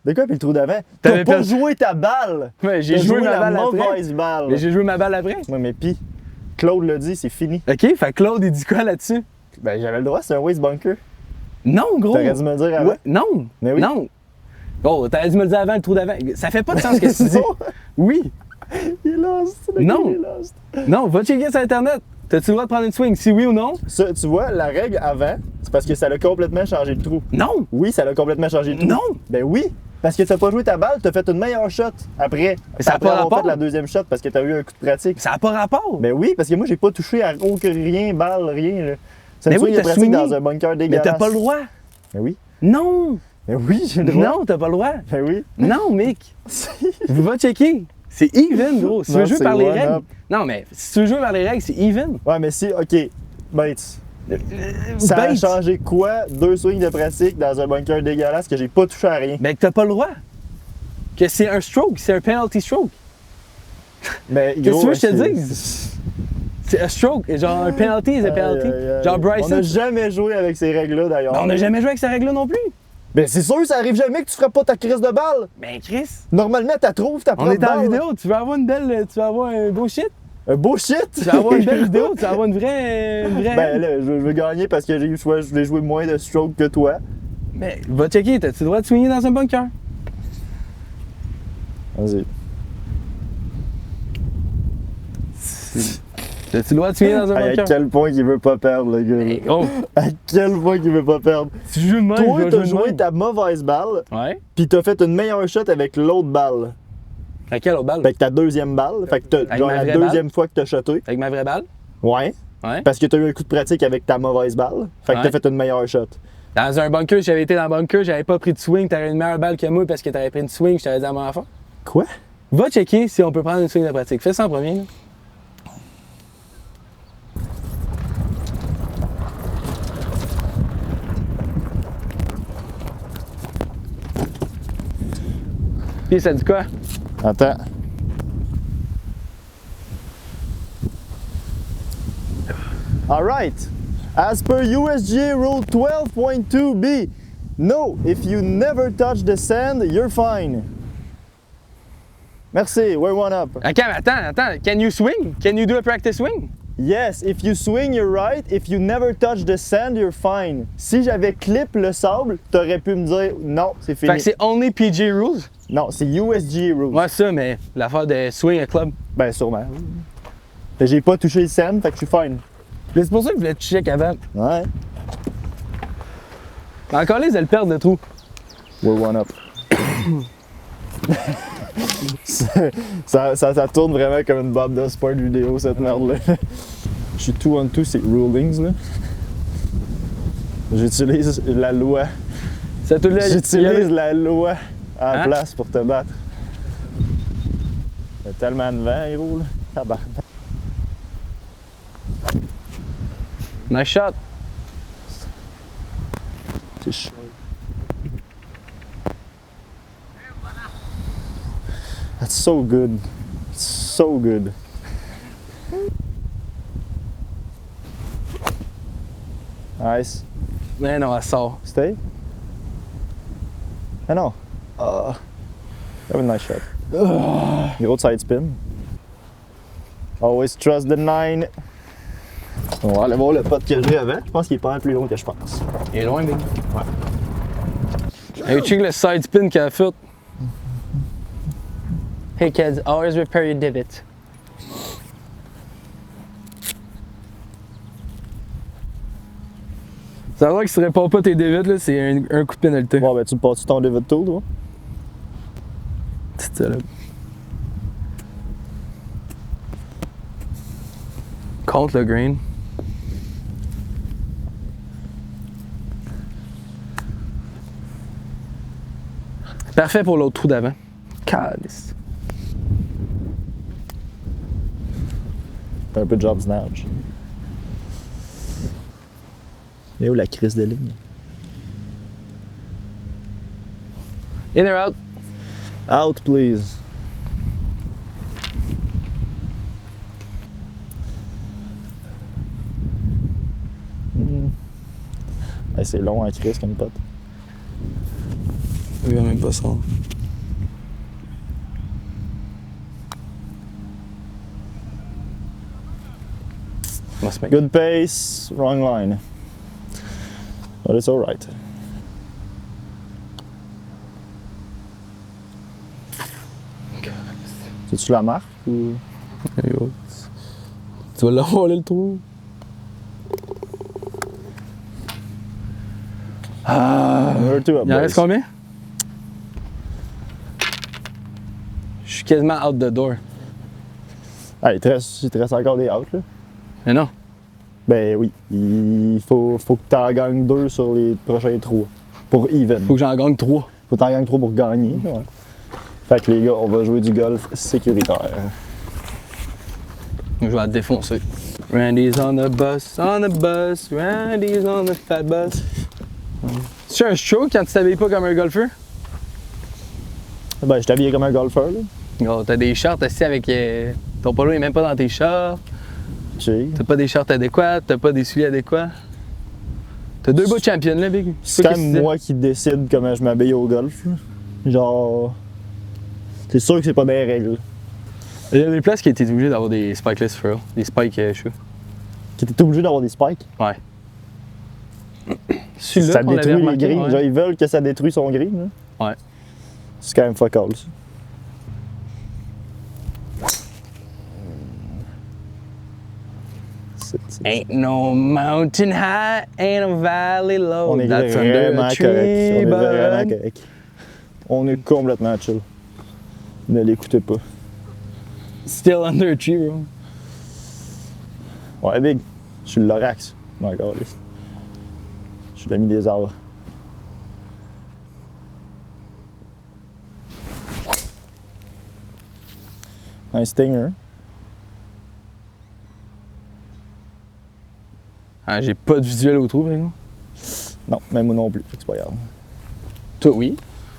De quoi, puis le trou d'avant? T'avais T'as pas perdu. joué ta balle! Ouais, j'ai T'as joué ma la balle après. mauvaise balle. Mais j'ai joué ma balle après. Ouais, mais pis, Claude l'a dit, c'est fini. OK, fait que Claude, il dit quoi là-dessus? Ben, j'avais le droit, c'est un waste bunker. Non, gros. T'aurais dû me le dire avant. Ouais, non. Mais oui. Non. Oh, t'aurais dû me le dire avant, le trou d'avant. Ça fait pas de sens ce que tu dis. Non. Oui. Il est lost. le Non. gars, il est lost. Non, va checker sur Internet. T'as-tu le droit de prendre une swing? Si oui ou non? Ça, tu vois, la règle avant, c'est parce que ça l'a complètement changé le trou. Non. Oui, ça l'a complètement changé le trou. Non. Ben oui, parce que t'as pas joué ta balle, t'as fait une meilleure shot après. ça a après pas avoir rapport. fait la deuxième shot parce que t'as eu un coup de pratique. Ça n'a pas rapport. Ben oui, parce que moi, j'ai pas touché à aucun rien, balle, rien. Là. C'est Mais une oui, swing de t'as pratique swingé. dans un bunker Mais dégueulasse. t'as pas le droit. Ben oui. Non. Ben oui, j'ai le droit. Non, t'as pas le droit. Ben oui. Non, Mick. Va checker. C'est even, gros. Si tu veux Non, jouer c'est par les one règles. up. Non, mais si tu veux jouer par les règles, c'est even. Ouais, mais si, ok, Bates. Ça a Bates. changé quoi? 2 swings de pratique dans un bunker dégueulasse que j'ai pas touché à rien. Ben que t'as pas le droit. Que c'est un stroke, c'est un penalty stroke. Mais Qu'est-ce que tu veux que je te c'est- dise? C'est un stroke. Genre, un penalty, c'est un penalty. Genre, On Bryson. n'a jamais joué avec ces règles-là d'ailleurs. Ben, on n'a jamais joué avec ces règles-là non plus. Ben c'est sûr, ça arrive jamais que tu feras pas ta crise de balle. Ben, Chris, Normalement, t'as trouves ta on propre est en balle. vidéo. Tu veux avoir une belle. Tu veux avoir un beau shit? Un beau shit. Tu veux avoir une belle vidéo? Tu veux avoir une vraie. Ben là, je veux gagner parce que j'ai eu le choix, je voulais jouer moins de stroke que toi. Mais, va checker. T'as-tu le droit de swinger dans un bunker? Vas-y. T'as-tu le droit de swinger dans un Hey, à bunker? quel point qu'il veut pas perdre, le gars. Hey, oh, À quel point qu'il veut pas perdre. tu joues de même. Toi, je vais t'as jouer de joué même. ta mauvaise balle, Ouais. pis t'as fait une meilleure shot avec l'autre balle. Laquelle autre balle? Fait que ta deuxième balle, fait que t'as genre ma la vraie deuxième fois que t'as shoté. Avec ma vraie balle? Ouais. Ouais. Parce que t'as eu un coup de pratique avec ta mauvaise balle. Fait que Ouais. t'as fait une meilleure shot. Dans un bunker, j'avais été dans le bunker, j'avais pas pris de swing, t'aurais une meilleure balle que moi parce que t'avais pris une swing, je t'avais dit la même affaire. Quoi? Va checker si on peut prendre une swing de pratique. Fais ça en premier. Là. Puis ça dit quoi? Attends. Alright. As per USGA Rule 12.2b, no, if you never touch the sand, you're fine. Merci, we're one up. Ok, mais attends. Can you swing? Can you do a practice swing? Yes, if you swing, you're right. If you never touch the sand, you're fine. Si j'avais clip le sable, t'aurais pu me dire non, c'est fini. Fait que c'est only PG rules? Non, c'est USGA Rules. Ouais, ça, mais l'affaire de swing a club. Ben, sûrement. Fait que j'ai pas touché le sand, fait que je suis fine. Mais c'est pour ça que je voulais te check avant. Ouais. Encore là, ils le perdent le trou. We're one up. ça tourne vraiment comme une barbe de sport vidéo, cette merde-là. Je suis tout on tout ces rulings, là. J'utilise la loi. Ça tout là. J'utilise la loi en Hein? place pour te battre. Il y a tellement de vent, héros, là. Tabarnak. Nice shot. C'est chaud. That's so good. So good. Nice. Mais non, elle sort. Stay. Ah non. That was a nice shot. Gros side spin. Always trust the 9. On va aller voir le pot que j'ai avant. Je pense qu'il est pas mal plus long que je pense. Il est loin, mec. Ouais. Hey, check le side spin qu'elle a fait. Hey kids, always repair your divot. Ça va que si tu répares pas tes divots, là, c'est un coup de pénalité. Bon, ben tu me passes ton David Tool, toi? C'est ça, là. Compte le grain. Parfait pour l'autre trou d'avant. Calice. T'as un peu de job snatch. Et où la crise de ligne? In or out? Out, please. Hey, c'est long en crise comme pote. Il y a même pas ça. On va se mettre. Good pace, wrong line. But it's alright. C'est-tu la marque ou. Yo. Tu vas l'avoir là, le trou? We're two up, Il en boys. reste combien? Je suis quasiment out the door. Ah, il te reste encore des outs, là. Mais non. Ben oui, il faut que t'en gagnes 2 sur les prochains 3. Pour even. Faut que j'en gagne 3. Faut que t'en gagnes 3 pour gagner. Ouais. Fait que les gars, on va jouer du golf sécuritaire. Je vais la défoncer. Randy's on the bus, Randy's on the fat bus. C'est un stroke quand tu t'habilles pas comme un golfeur? Ben, je t'habillais comme un golfeur, là. Oh, t'as des shorts assis avec. Ton polo est même pas dans tes shorts. Chill. T'as pas des shorts adéquats, t'as pas des souliers adéquats. T'as 2 beaux champions là, Big. C'est quand même moi qui décide comment je m'habille au golf. Là. Genre. C'est sûr que c'est pas mes règles. Il y a des places qui étaient obligées d'avoir des spikeless for real. Des spikes shoes. Qui étaient obligé d'avoir des spikes. Ouais. Ça qu'on l'avait détruit les remarqué, greens. ouais. Genre, ils veulent que ça détruise son green. Là. Ouais. C'est quand même fuck all. Ça. Ain't no mountain high, ain't no valley low. On est That's under vraiment a correct. tree, On est bud. vraiment correct. On est complètement chill. Ne l'écoutez pas. Still under a tree, bro. Ouais, Big. Je suis le Lorax. Encore, là. Je suis l'ami des arbres. Un stinger. Ah, j'ai pas de visuel au trou, par exemple. Non, même moi non plus. C'est pas grave. Toi, oui.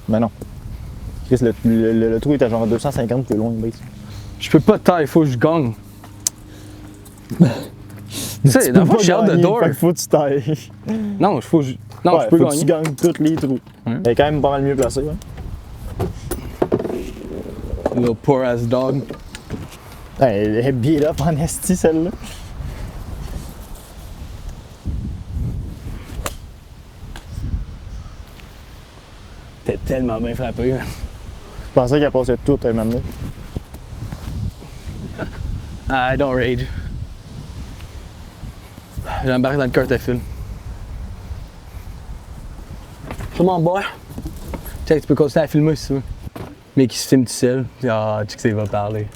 Mais non. Chris, le trou était genre 250 plus loin, base. Je peux pas tailler, faut que je gagne. Tu sais, dans le fond, je suis out the door. Fait qu'il faut que tu tailles. Non, faut que je. Non, Ouais, je peux faut que tu gagner. gagnes tous les trous. Hein? Elle est quand même pas mal mieux placée. Hein? Little poor ass dog. Elle est bien là en esti, celle-là. T'es tellement bien frappé, man. Je pensais qu'elle passait tout à un moment donné. I don't rage. J'embarque dans le cart à fil. Come on, boy. Check, tu peux continuer à filmer si tu veux. Mais qui se filme tout seul. Ah, tu sais que ça, il va parler.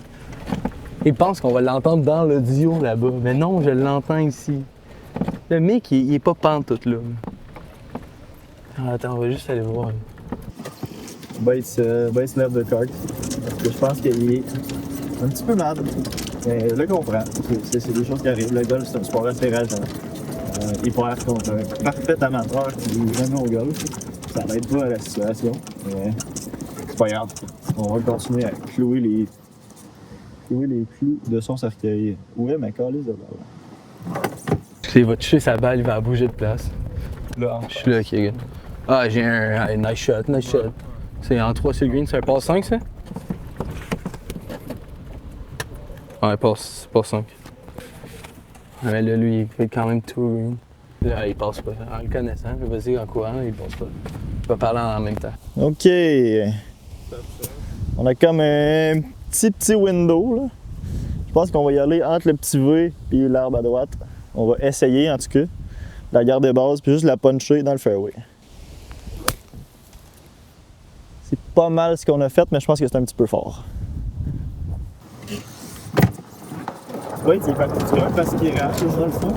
Il pense qu'on va l'entendre dans l'audio là-bas. Mais non, je l'entends ici. Le mec, il est pas pantoute là. Ah, attends, on va juste aller voir. Baisse lève de cart. Parce que je pense qu'il est un petit peu malade. Mais je le comprends. C'est des choses qui arrivent. Le golf, c'est un sport assez rageant. Il faut être contre un parfait amateur qui est jamais au golf. Ça n'aide pas à la situation. Mais c'est pas grave. On va continuer à clouer les clous de son cercueil. Ouais, mais calé de balle. Il va toucher sa balle, il va bouger de place. Là, je suis là, ok, gars. Ah, j'ai un nice shot, nice shot. C'est en 3 sur le green, c'est un pass 5, ça? Ouais, pass 5. Mais là, lui, il fait quand même tout green. Là, il passe pas. En le connaissant, vas-y, en courant, il passe pas. Je vais parler en même temps. OK. On a comme un petit window, là. Je pense qu'on va y aller entre le petit V et l'arbre à droite. On va essayer, en tout cas, la garder base puis juste la puncher dans le fairway. C'est pas mal ce qu'on a fait, mais je pense que c'est un petit peu fort. Oui, c'est pas parce qu'il rate, c'est ça le fond.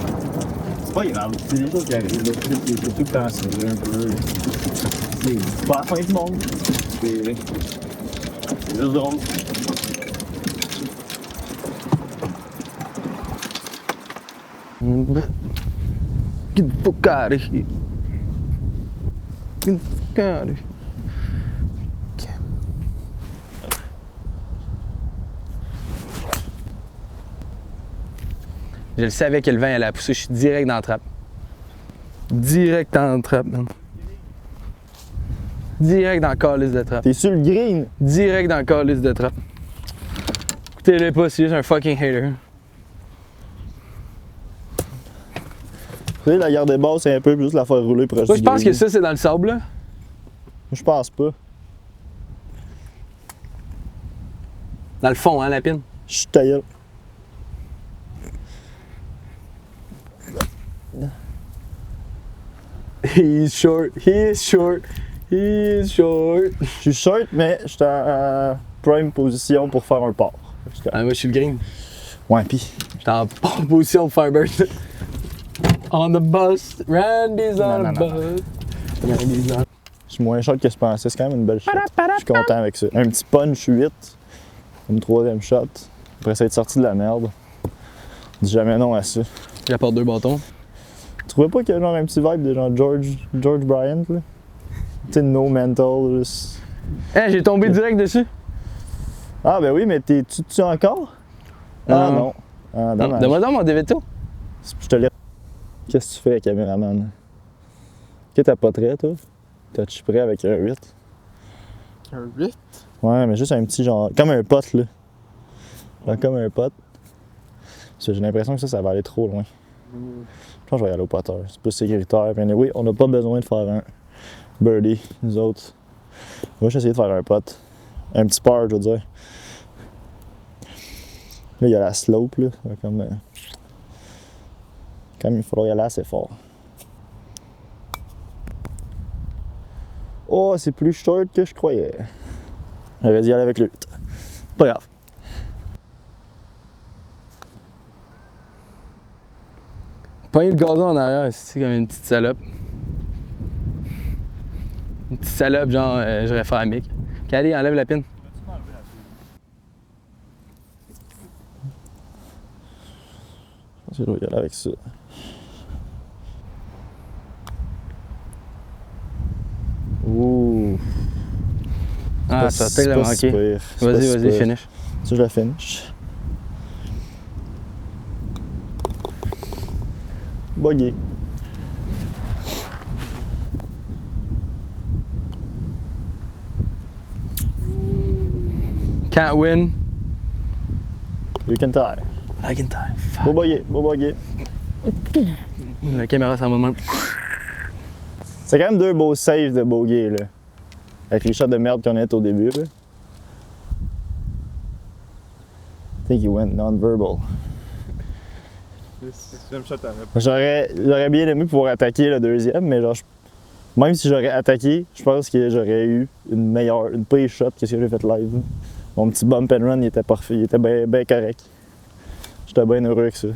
C'est pas grave, c'est des choses qui arrivent. C'est tout le temps ça, un peu. C'est pas la fin du monde. C'est juste drôle. Get the fuck out of here. Get the fuck out of here. Je le savais que le vent allait pousser, je suis direct dans la trappe. Direct dans la trappe, man. Direct dans le calice de trappe. T'es sur le green. Direct dans le calice de trappe. Écoutez-le pas, c'est juste un fucking hater. Tu sais, la garder base, c'est un peu juste la faire rouler proche Moi, du je pense green. que ça, c'est dans le sable, là. Je pense pas. Dans le fond, hein, la pine. Je suis ta gueule. He's short, he's short, he's short. Je suis short, mais je suis en prime position pour faire un port. Ah, moi, je suis le green. Ouais, pis. J'étais en bonne position pour faire un bird. On the bus, Randy's on Non, the non, non. bus. Randy's on. Je suis moins short que je pensais, c'est quand même une belle shot. Je suis content avec ça. Un petit punch 8, une troisième shot. Après ça être sorti de la merde. Dis jamais non à ça. J'apporte 2 bâtons. Tu trouvais pas qu'il y a genre un petit vibe de genre George Bryant, là? Tu sais, no mental, juste... Hey, j'ai tombé direct dessus. Ah, ben oui, mais tu encore? Ah non. Ah, dommage. Donne-moi donc mon DVTO. Je te laisse. Qu'est-ce que tu fais, caméraman? Ok, t'as pas prêt, toi? T'as-tu prêt avec un 8? Un 8? Ouais, mais juste un petit genre. Comme un pote, là. Genre comme un pote. Parce que j'ai l'impression que ça va aller trop loin. Je pense que je vais y aller au poteur. C'est plus sécuritaire. Mais oui, on n'a pas besoin de faire un birdie, nous autres. On va juste essayer de faire un putt. Un petit par, je veux dire. Là, il y a la slope, là. Comme il faudra y aller assez fort. Oh, c'est plus short que je croyais. J'avais dit aller avec le 8. Pas grave. Pogner le gazon en arrière, c'est comme une petite salope. Une petite salope, genre, j'aurais fait à Mick. Allez, enlève la pine. Je pense que je vais y aller avec ça. Ouh. Ah, ça va peut-être le manquer. Vas-y, finish. Ça, je la finish. Buggy. Can't win. You can tie. I can tie. Beau buggy, beau buggy. La caméra, ça va même. C'est quand même deux beaux saves de bogey, là. Avec les shots de merde qu'on a au début, là. I think he went non-verbal. Deuxième shot à mettre. J'aurais bien aimé pouvoir attaquer le deuxième, mais genre, même si j'aurais attaqué, je pense que j'aurais eu une pire shot que ce que j'ai fait live. Mon petit bump and run, il était parfait, il était bien correct. J'étais bien heureux avec ça.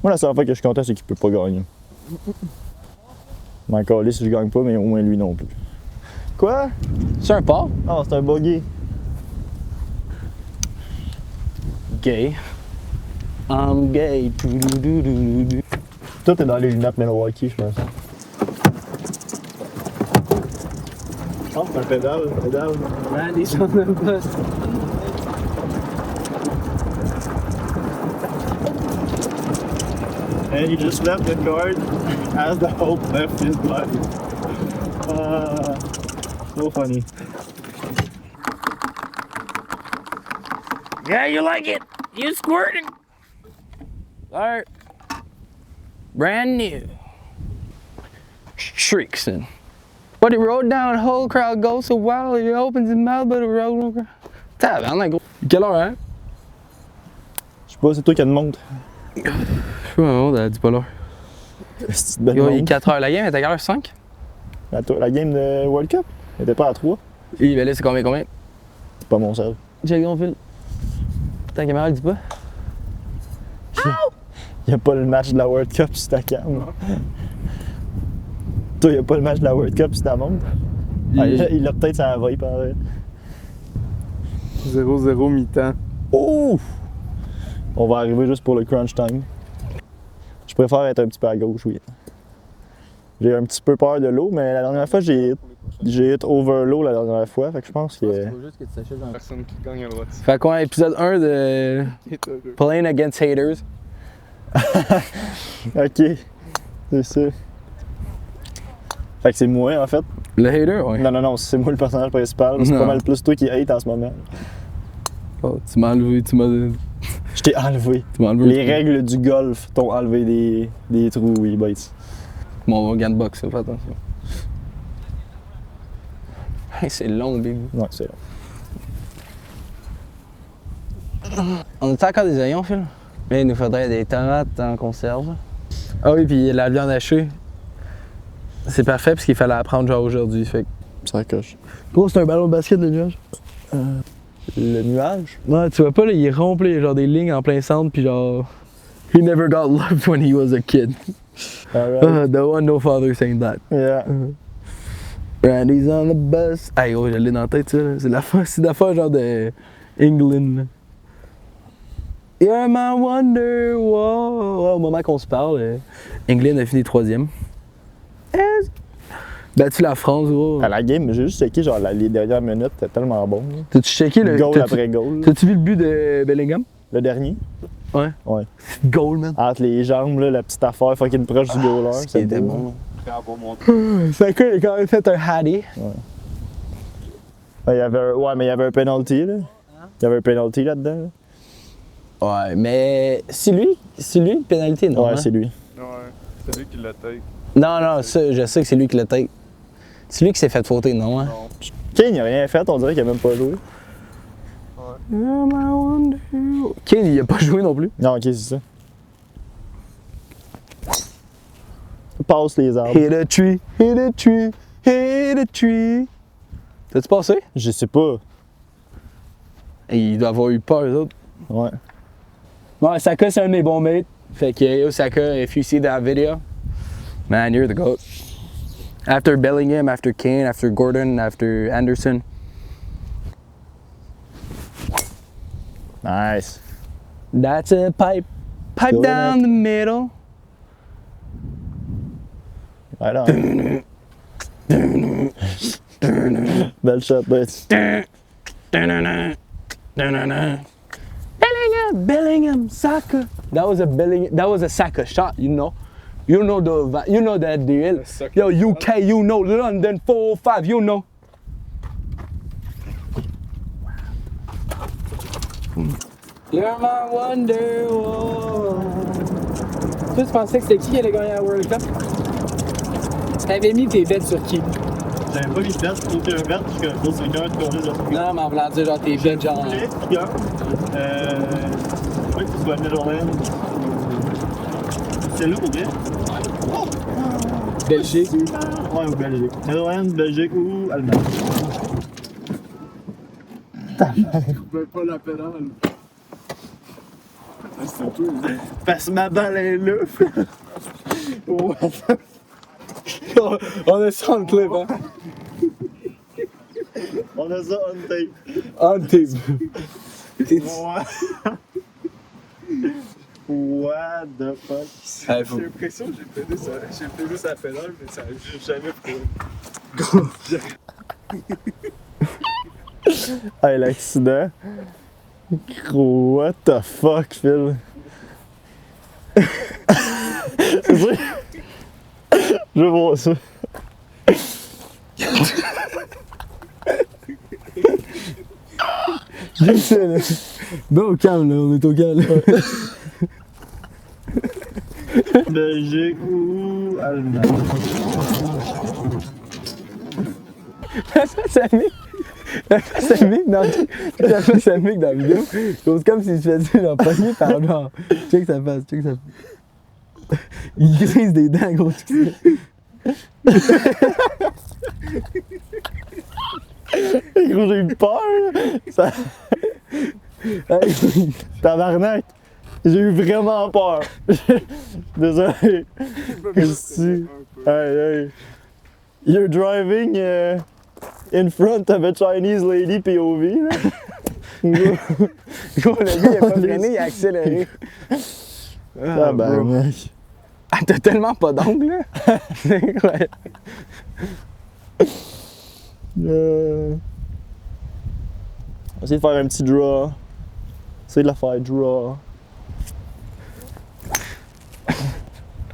Moi, la seule fois que je suis content, c'est qu'il peut pas gagner. Mais encore là, si je gagne pas, mais au moins lui non plus. Quoi? C'est un pas? Ah, c'est un buggy. Gay. I'm gay. Tout est dans les lunettes Milwaukee, je pense. Oh, c'est un pédale. Randy's on the bus. And he just left the card as the Hope left his body. So funny. Yeah, you like it? You squirting? Alright. Brand new. Shrieks in. But he rode down, whole crowd goes so wild, he opens his mouth, but the road won't go. Tabarnak, gros. Quelle heure, hein? Je sais pas, c'est toi qui as une montre. Je sais pas, dis pas l'heure. C'est une belle Yo, il est montre. 4h, la game est à quelle heure? 5? La game de World Cup, elle était pas à 3. Oui, ben là, c'est combien? C'est pas mon sel. Check ton fil. Ta caméra, elle dit pas? Y'a pas le match de la World Cup sur ta cam. Toi, y'a pas le match de la World Cup sur ta montre. Ah, il a peut-être sa vape en vrai. 0-0 mi-temps. Oh! On va arriver juste pour le crunch time. Je préfère être un petit peu à gauche, oui. J'ai un petit peu peur de l'eau, mais la dernière fois, j'ai hit over l'eau la dernière fois, fait que je pense que... Personne qui gagne le droit de Fait quoi, épisode 1 de Playing Against Haters. Ok, c'est ça. Fait que c'est moi, en fait. Le hater, ouais. Non, c'est moi le personnage principal. C'est Non. pas mal plus toi qui hate en ce moment. Oh, tu m'as enlevé, Je t'ai enlevé. Les règles du golf t'ont enlevé des trous, oui, Bates. Mon gant de boxe, fais attention. Hey, c'est long, big. Ouais, c'est long. On a encore des oignons, Phil? Mais il nous faudrait des tomates en conserve. Ah oui, puis la viande hachée. C'est parfait parce qu'il fallait apprendre genre aujourd'hui, fait que... Ça coche. Gros, c'est un ballon de basket, le nuage. Le nuage? Ouais, tu vois pas, là, il est rond, il y a genre des lignes en plein centre, puis genre... He never got loved when he was a kid. Alright. The one no father saying that. Yeah. Randy's on the bus. Hey, oh, j'allais dans la tête, ça, là. C'est la fois genre de England, là. You're my wonder, wow. Au moment qu'on se parle, England a fini 3e. Battu la France, gros. À la game, j'ai juste checké genre les dernières minutes, c'était tellement bon. Là. T'as-tu checké le. Goal t'as-tu- après goal. là. T'as-tu vu le but de Bellingham? Le dernier. Ouais. Ouais. Goal, man. Entre les jambes, là, la petite affaire fucking proche du goaler. Ce qui était beau. bon. Très bon montant. Saka, il a quand même fait un hattie. Ouais, il y avait ouais, mais il y avait un penalty, là. Il y avait un penalty là-dedans. Là. Ouais, mais c'est lui le pénalité, non? Ouais, hein? c'est lui. Ouais, c'est lui qui l'a take. Non, ça, je sais que c'est lui qui l'a take. C'est lui qui s'est fait fauter, non? Hein? Non. Kane, il a rien fait, on dirait qu'il a même pas joué. Kane, il a pas joué non plus. Non, ok, c'est ça. Passe les arbres. Hit a tree, hit a tree, hit a tree. T'as-tu passé? Je sais pas. Il doit avoir eu peur, eux autres. Ouais. Bon, Saka, c'est un de mes bons mates. Fait que, yo, Saka, if you see that video, man, you're the GOAT. After Bellingham, after Kane, after Gordon, after Anderson. Nice. That's a pipe. Pipe Go down the middle. Ouais, là. Belle shot, bitch. Bellingham, Saka. That was a Saka shot, you know. You know that deal. Yo, UK, you know. London 405, you know. You're my wonderwall. Toi, tu pensais que c'était qui allait gagner la World Cup? T'avais mis tes bêtes sur qui? J'avais pas mis de bête, aucun bête, je suis comme 5 heures, tu juste Non, mais en voulant dire genre tes bêtes, genre. je crois que ce soit Netherlands. C'est là pour vrai? Belgique. Ouais, ou Belgique. Netherlands, Belgique ou Allemagne. Même pas la pédale. C'est tout. Parce que ma balle est là. On a ça en clip, hein? On a ça on tape. On tape. What the fuck? Hey, faut... J'ai l'impression que j'ai pédé sa pédale, mais ça n'a jamais pris. Hey, l'accident. Gros, what the fuck, Phil? C'est sûr? Je veux voir ça. J'ai ça, là. Ben au calme, là. On est au calme, là. Belgique ou Allemagne? La face à Mick dans la vidéo, c'est comme s'il se faisait genre pogner par genre. Check sa face. Il grise des dents, gros. Gros, j'ai eu peur, là. Ça... Hey, tabarnak! J'ai eu vraiment peur. Désolé. Ici. Hey. You're driving in front of a Chinese lady POV, là. Gros, le gars, il a pas freiné, il a accéléré. Tabarnak. Ah, t'as tellement pas d'ongles, là. C'est incroyable. On va essayer de faire un petit draw. Essayer de la faire draw.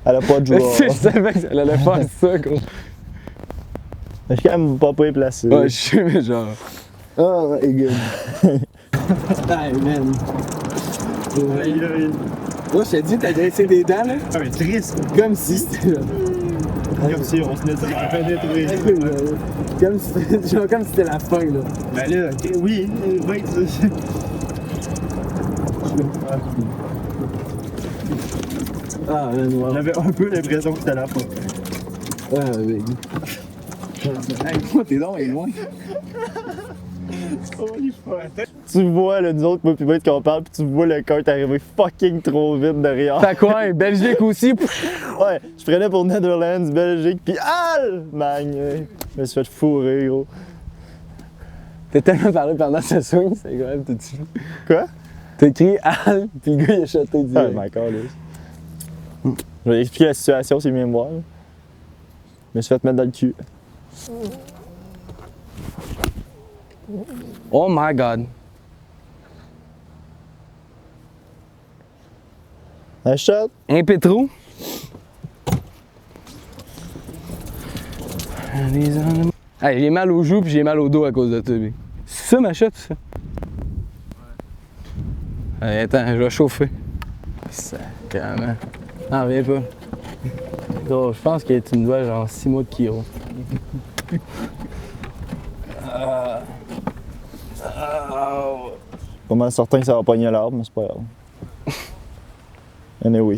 Elle a pas de draw. Je savais qu'elle allait faire ça, gros. Mais je suis quand même pas placé. Ouais, je sais, mais genre. Oh, my god. Hey, man. Moi, je t'ai dit, t'as graissé des dents, là. Ah, mais triste. Comme si c'était. Comme si on se mettait pénétrer. Comme si c'était la fin, là. Ben là, ok, oui, oui, Ah, man, wow. j'avais un peu l'impression que c'était la fin. Ah, oui. Hey, moi, t'es donc loin. Tu vois, là, nous autres, moi pis qu'on parle, pis tu vois le kart arriver fucking trop vite derrière. Fait quoi, Belgique aussi? Ouais, je prenais pour Netherlands, Belgique, pis Allemagne. Je me suis fait fourrer, gros. T'as tellement parlé pendant ce swing, c'est quand même tout de suite. Quoi? T'as écrit Al, pis le gars il a shoté Ah, direct. my god, Je vais expliquer la situation s'il vient me voir. Là. Je me suis fait mettre dans le cul. Oh my god. Un shot. Un pétro. Hey, j'ai mal aux joues puis j'ai mal au dos à cause de ça. Big. C'est ça ma shot, ça? Allez, attends, je vais chauffer. Sacrément. Non, viens pas. Gros, je pense que tu me dois genre 6 mois de Kiro. Pas mal certain que ça va pogner l'arbre, mais c'est pas grave. Anyway,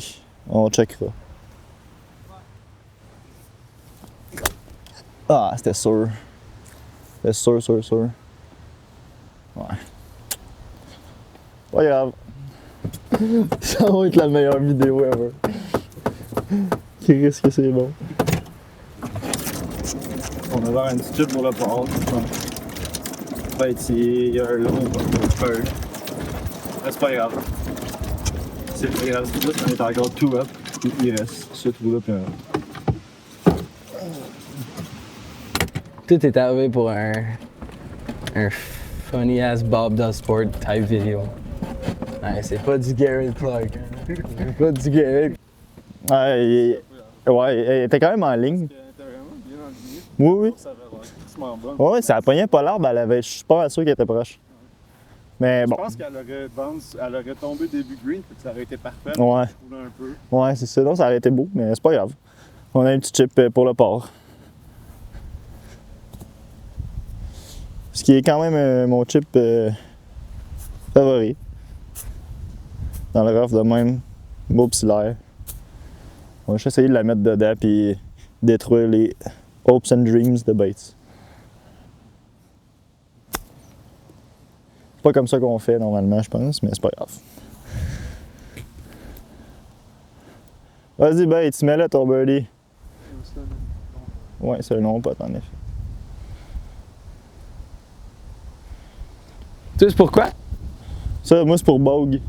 on checkera. Ah, c'était sûr. C'était sûr. Ouais. Pas grave. Ça va être la meilleure vidéo ever. Qui risque que c'est bon. On va avoir une petite tube pour le port. Ben, il y a un long peu. Mais c'est pas grave. C'est pas grave. Là, on est encore tout up. Il reste ce trou-là. Puis Tout est arrivé pour un funny ass Bob Does Sport type vidéo. Ouais, c'est pas du Garrett Clark. Hein. C'est pas du Garrett. ouais, il était quand même en ligne. T'es vraiment bien enligné. Oui. Ça avait l'air crissement bon. Ouais, ça pognait pas l'arbre, je suis pas sûr qu'elle était proche. Mais Je bon. pense qu'elle aurait elle aurait tombé début green, fait que ça aurait été parfait. Ouais. Rouler un peu. Ouais, c'est ça. Non, ça aurait été beau, mais c'est pas grave. On a un petit chip pour le port. Ce qui est quand même mon chip favori. Dans le rough de même, beau petit l'air. On va juste essayer de la mettre dedans puis détruire les hopes and dreams de Bates. C'est pas comme ça qu'on fait normalement, je pense, mais c'est pas grave. Vas-y, Bates, mets-le ton birdie. Ouais, c'est un long pote en effet. Tu sais pourquoi? Ça, moi, c'est pour Bogue.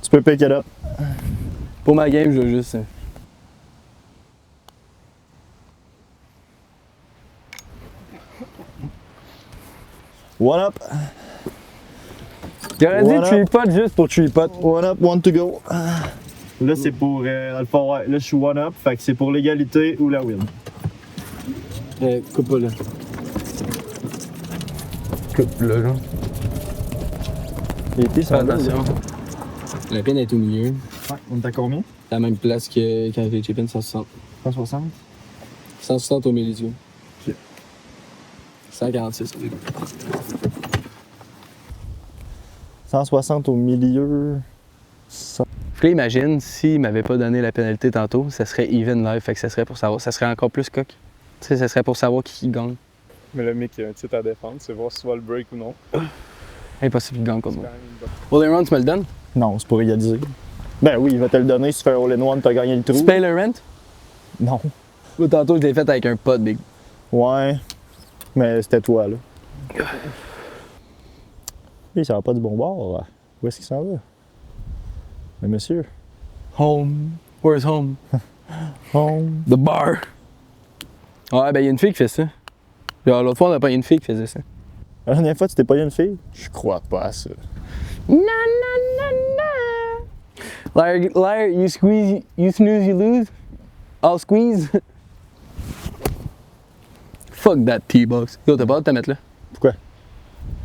Tu peux pick it up. Pour ma game, je veux juste. One up. J'aurais dit Voilà. tree pot juste pour tree pot. One up, one to go. Là, c'est pour. Dans le fond, ouais, là, je suis one up, fait que c'est pour l'égalité ou la win. Coupe pas là. Coupe là, genre. Il était Fais attention. La pine est au milieu. Ouais, on est à combien? La même place que quand j'ai chipé 160. 160. 160 au milieu. Ok. 146. 160 au milieu. Puis là, imagine s'il m'avait pas donné la pénalité tantôt, ça serait even live, fait que ça serait pour savoir, ça serait encore plus coq. Tu sais, ça serait pour savoir qui gagne. Mais le mec, il y a un titre à défendre, c'est voir si tu vas le break ou non. Impossible qu'il gagne contre moi. Quand même une bonne- All in one, tu me le donnes? Non, c'est pour égaliser. Ben oui, il va te le donner si tu fais un all-in-one, t'as gagné le trou. Tu payes le rent? Non. Ou tantôt, je l'ai fait avec un pot, big. Ouais. Mais c'était toi, là. Lui, ça va pas du bon bord. Où est-ce qu'il s'en va? Mais monsieur. Home. Where's home? Home. The bar. Ouais, ben, il y a une fille qui fait ça. Genre, l'autre fois, on a pas une fille qui faisait ça. La dernière fois, tu t'es pas eu une fille? Je crois pas à ça. Na na na na. Liar, liar, you squeeze, you snooze, you lose. I'll squeeze. Fuck that T-box. Yo, t'as pas hâte de te mettre là? Pourquoi?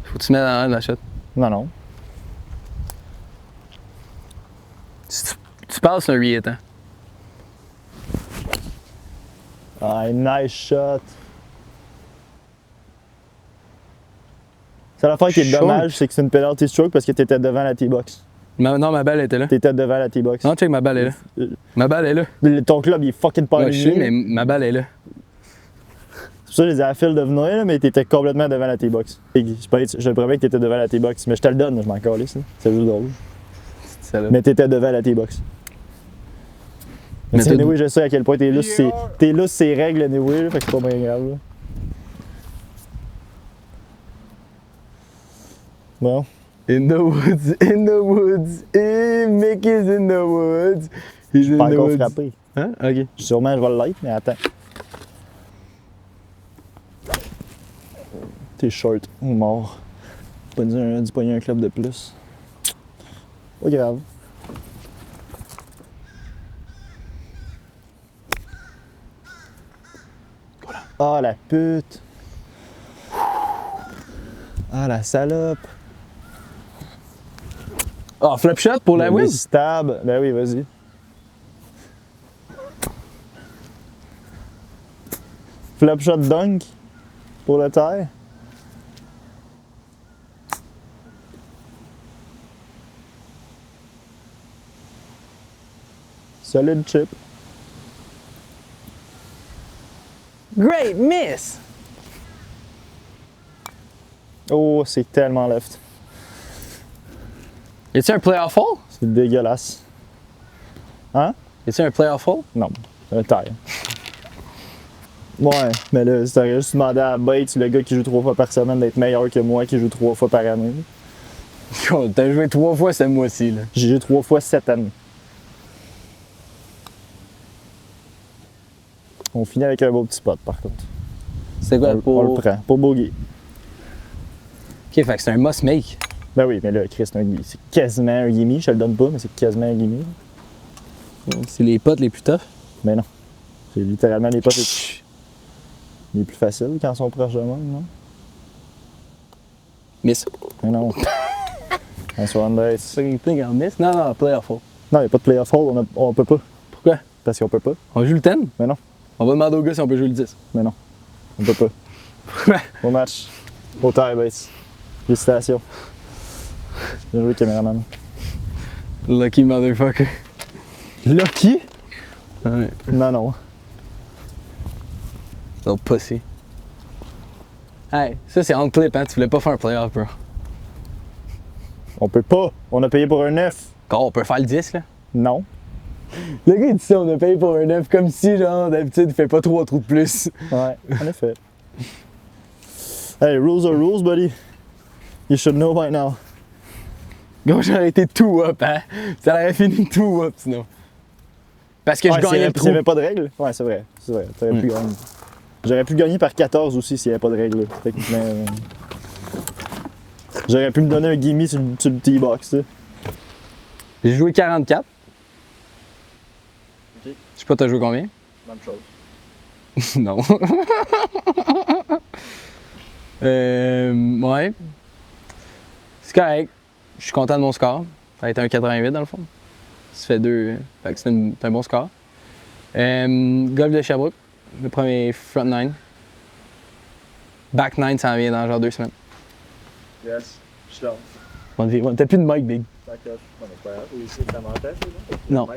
Faut que tu te mettes dans la shot. Non, non. Si tu passes un riet, hein? Ah, nice shot. C'est l'affaire qui est Short. dommage, c'est que c'est une penalty stroke parce que t'étais devant la T-box. Non, ma balle était là. T'étais devant la T-box. Non, check, ma balle est là. Ma balle est là. Ton club, il est fucking pas Ouais, je sais, aligné. mais ma balle est là. C'est pour ça que je les ai à la file de venir, là, mais t'étais complètement devant la T-box. Je te promets que t'étais devant la T-box, mais je te le donne, je m'en calisse, là. C'est juste drôle. C'est ça là. Mais t'étais devant la T-box. Mais Mais c'est t'as- anyway, je sais à quel point t'es là sur ces règles anyway, là, fait que c'est pas bien grave. Là. Bon. In the woods, in the woods, Mickey's in the woods. Je suis pas encore frappé. Hein? Ok. Sûrement, je vais le light, mais attends. T'es short ou mort. Pas dû pogner un club de plus. Pas grave. Ah, la pute! Ah, la salope! Ah, flop shot pour la Le win? stab. Ben oui, vas-y. Flop shot dunk pour le tie. Solid chip. Great miss! Oh, c'est tellement left. Y a-tu un playoff hole? C'est dégueulasse. Hein? Y a-tu un playoff hole? Non, c'est un tie. Ouais, mais là, si t'aurais juste demandé à Bates, le gars qui joue 3 fois par semaine, d'être meilleur que moi qui joue 3 fois par année. T'as joué 3 fois ce mois-ci, là. J'ai joué 3 fois cette année. On finit avec un beau petit spot, par contre. C'est quoi On le prend, pour bogey. Ok, fait que c'est un must make. Ben oui, mais là, Chris, c'est quasiment un gimme. Je te le donne pas, mais c'est quasiment un gimme. C'est les potes les plus toughs. Mais non. C'est littéralement les potes les plus faciles quand ils sont proches de moi, non? Miss. Mais non. Un 70. C'est un miss? Non, non, playoff hole. Non, il n'y a pas de playoff hole, on peut pas. Pourquoi? Parce qu'on peut pas. On joue le 10? Mais non, On va demander au gars si on peut jouer le 10. mais non. On peut pas. Pourquoi? Au match. Au tie, Bates. Félicitations. Bien joué, caméraman. Lucky motherfucker. Lucky? Ouais. Non, non. Little pussy. Hey, ça c'est on clip, hein? Tu voulais pas faire un playoff, bro. On peut pas. On a payé pour un 9. Quand on peut faire le 10, là? Non. Le gars il dit ça, on a payé pour un 9 comme si, genre, d'habitude, il fait pas 3 trous de plus. Ouais, en effet. Hey, rules are rules, buddy. You should know by now. Gros, j'aurais été tout up, hein? Ça aurait fini tout up, sinon. Parce que je gagnais le S'il n'y avait trou. pas de règles? Ouais, c'est vrai. C'est vrai. T'aurais pu gagner. J'aurais pu gagner par 14 aussi s'il n'y avait pas de règles. Techniquement. J'aurais pu me donner un gimme sur le T-box, tu sais. J'ai joué 44. Je sais pas, t'as joué combien? Même chose. Non. Ouais. C'est correct. Je suis content de mon score. Ça a été un 88 dans le fond. Ça fait 2. Fait que c'est un bon score. Golf de Sherbrooke. Le premier front 9. Back 9, ça en vient dans genre 2 semaines. Yes, je suis là. T'as plus de mic, Big. D'accord. On est pas grave. Oui, c'est ta montage, là? Non.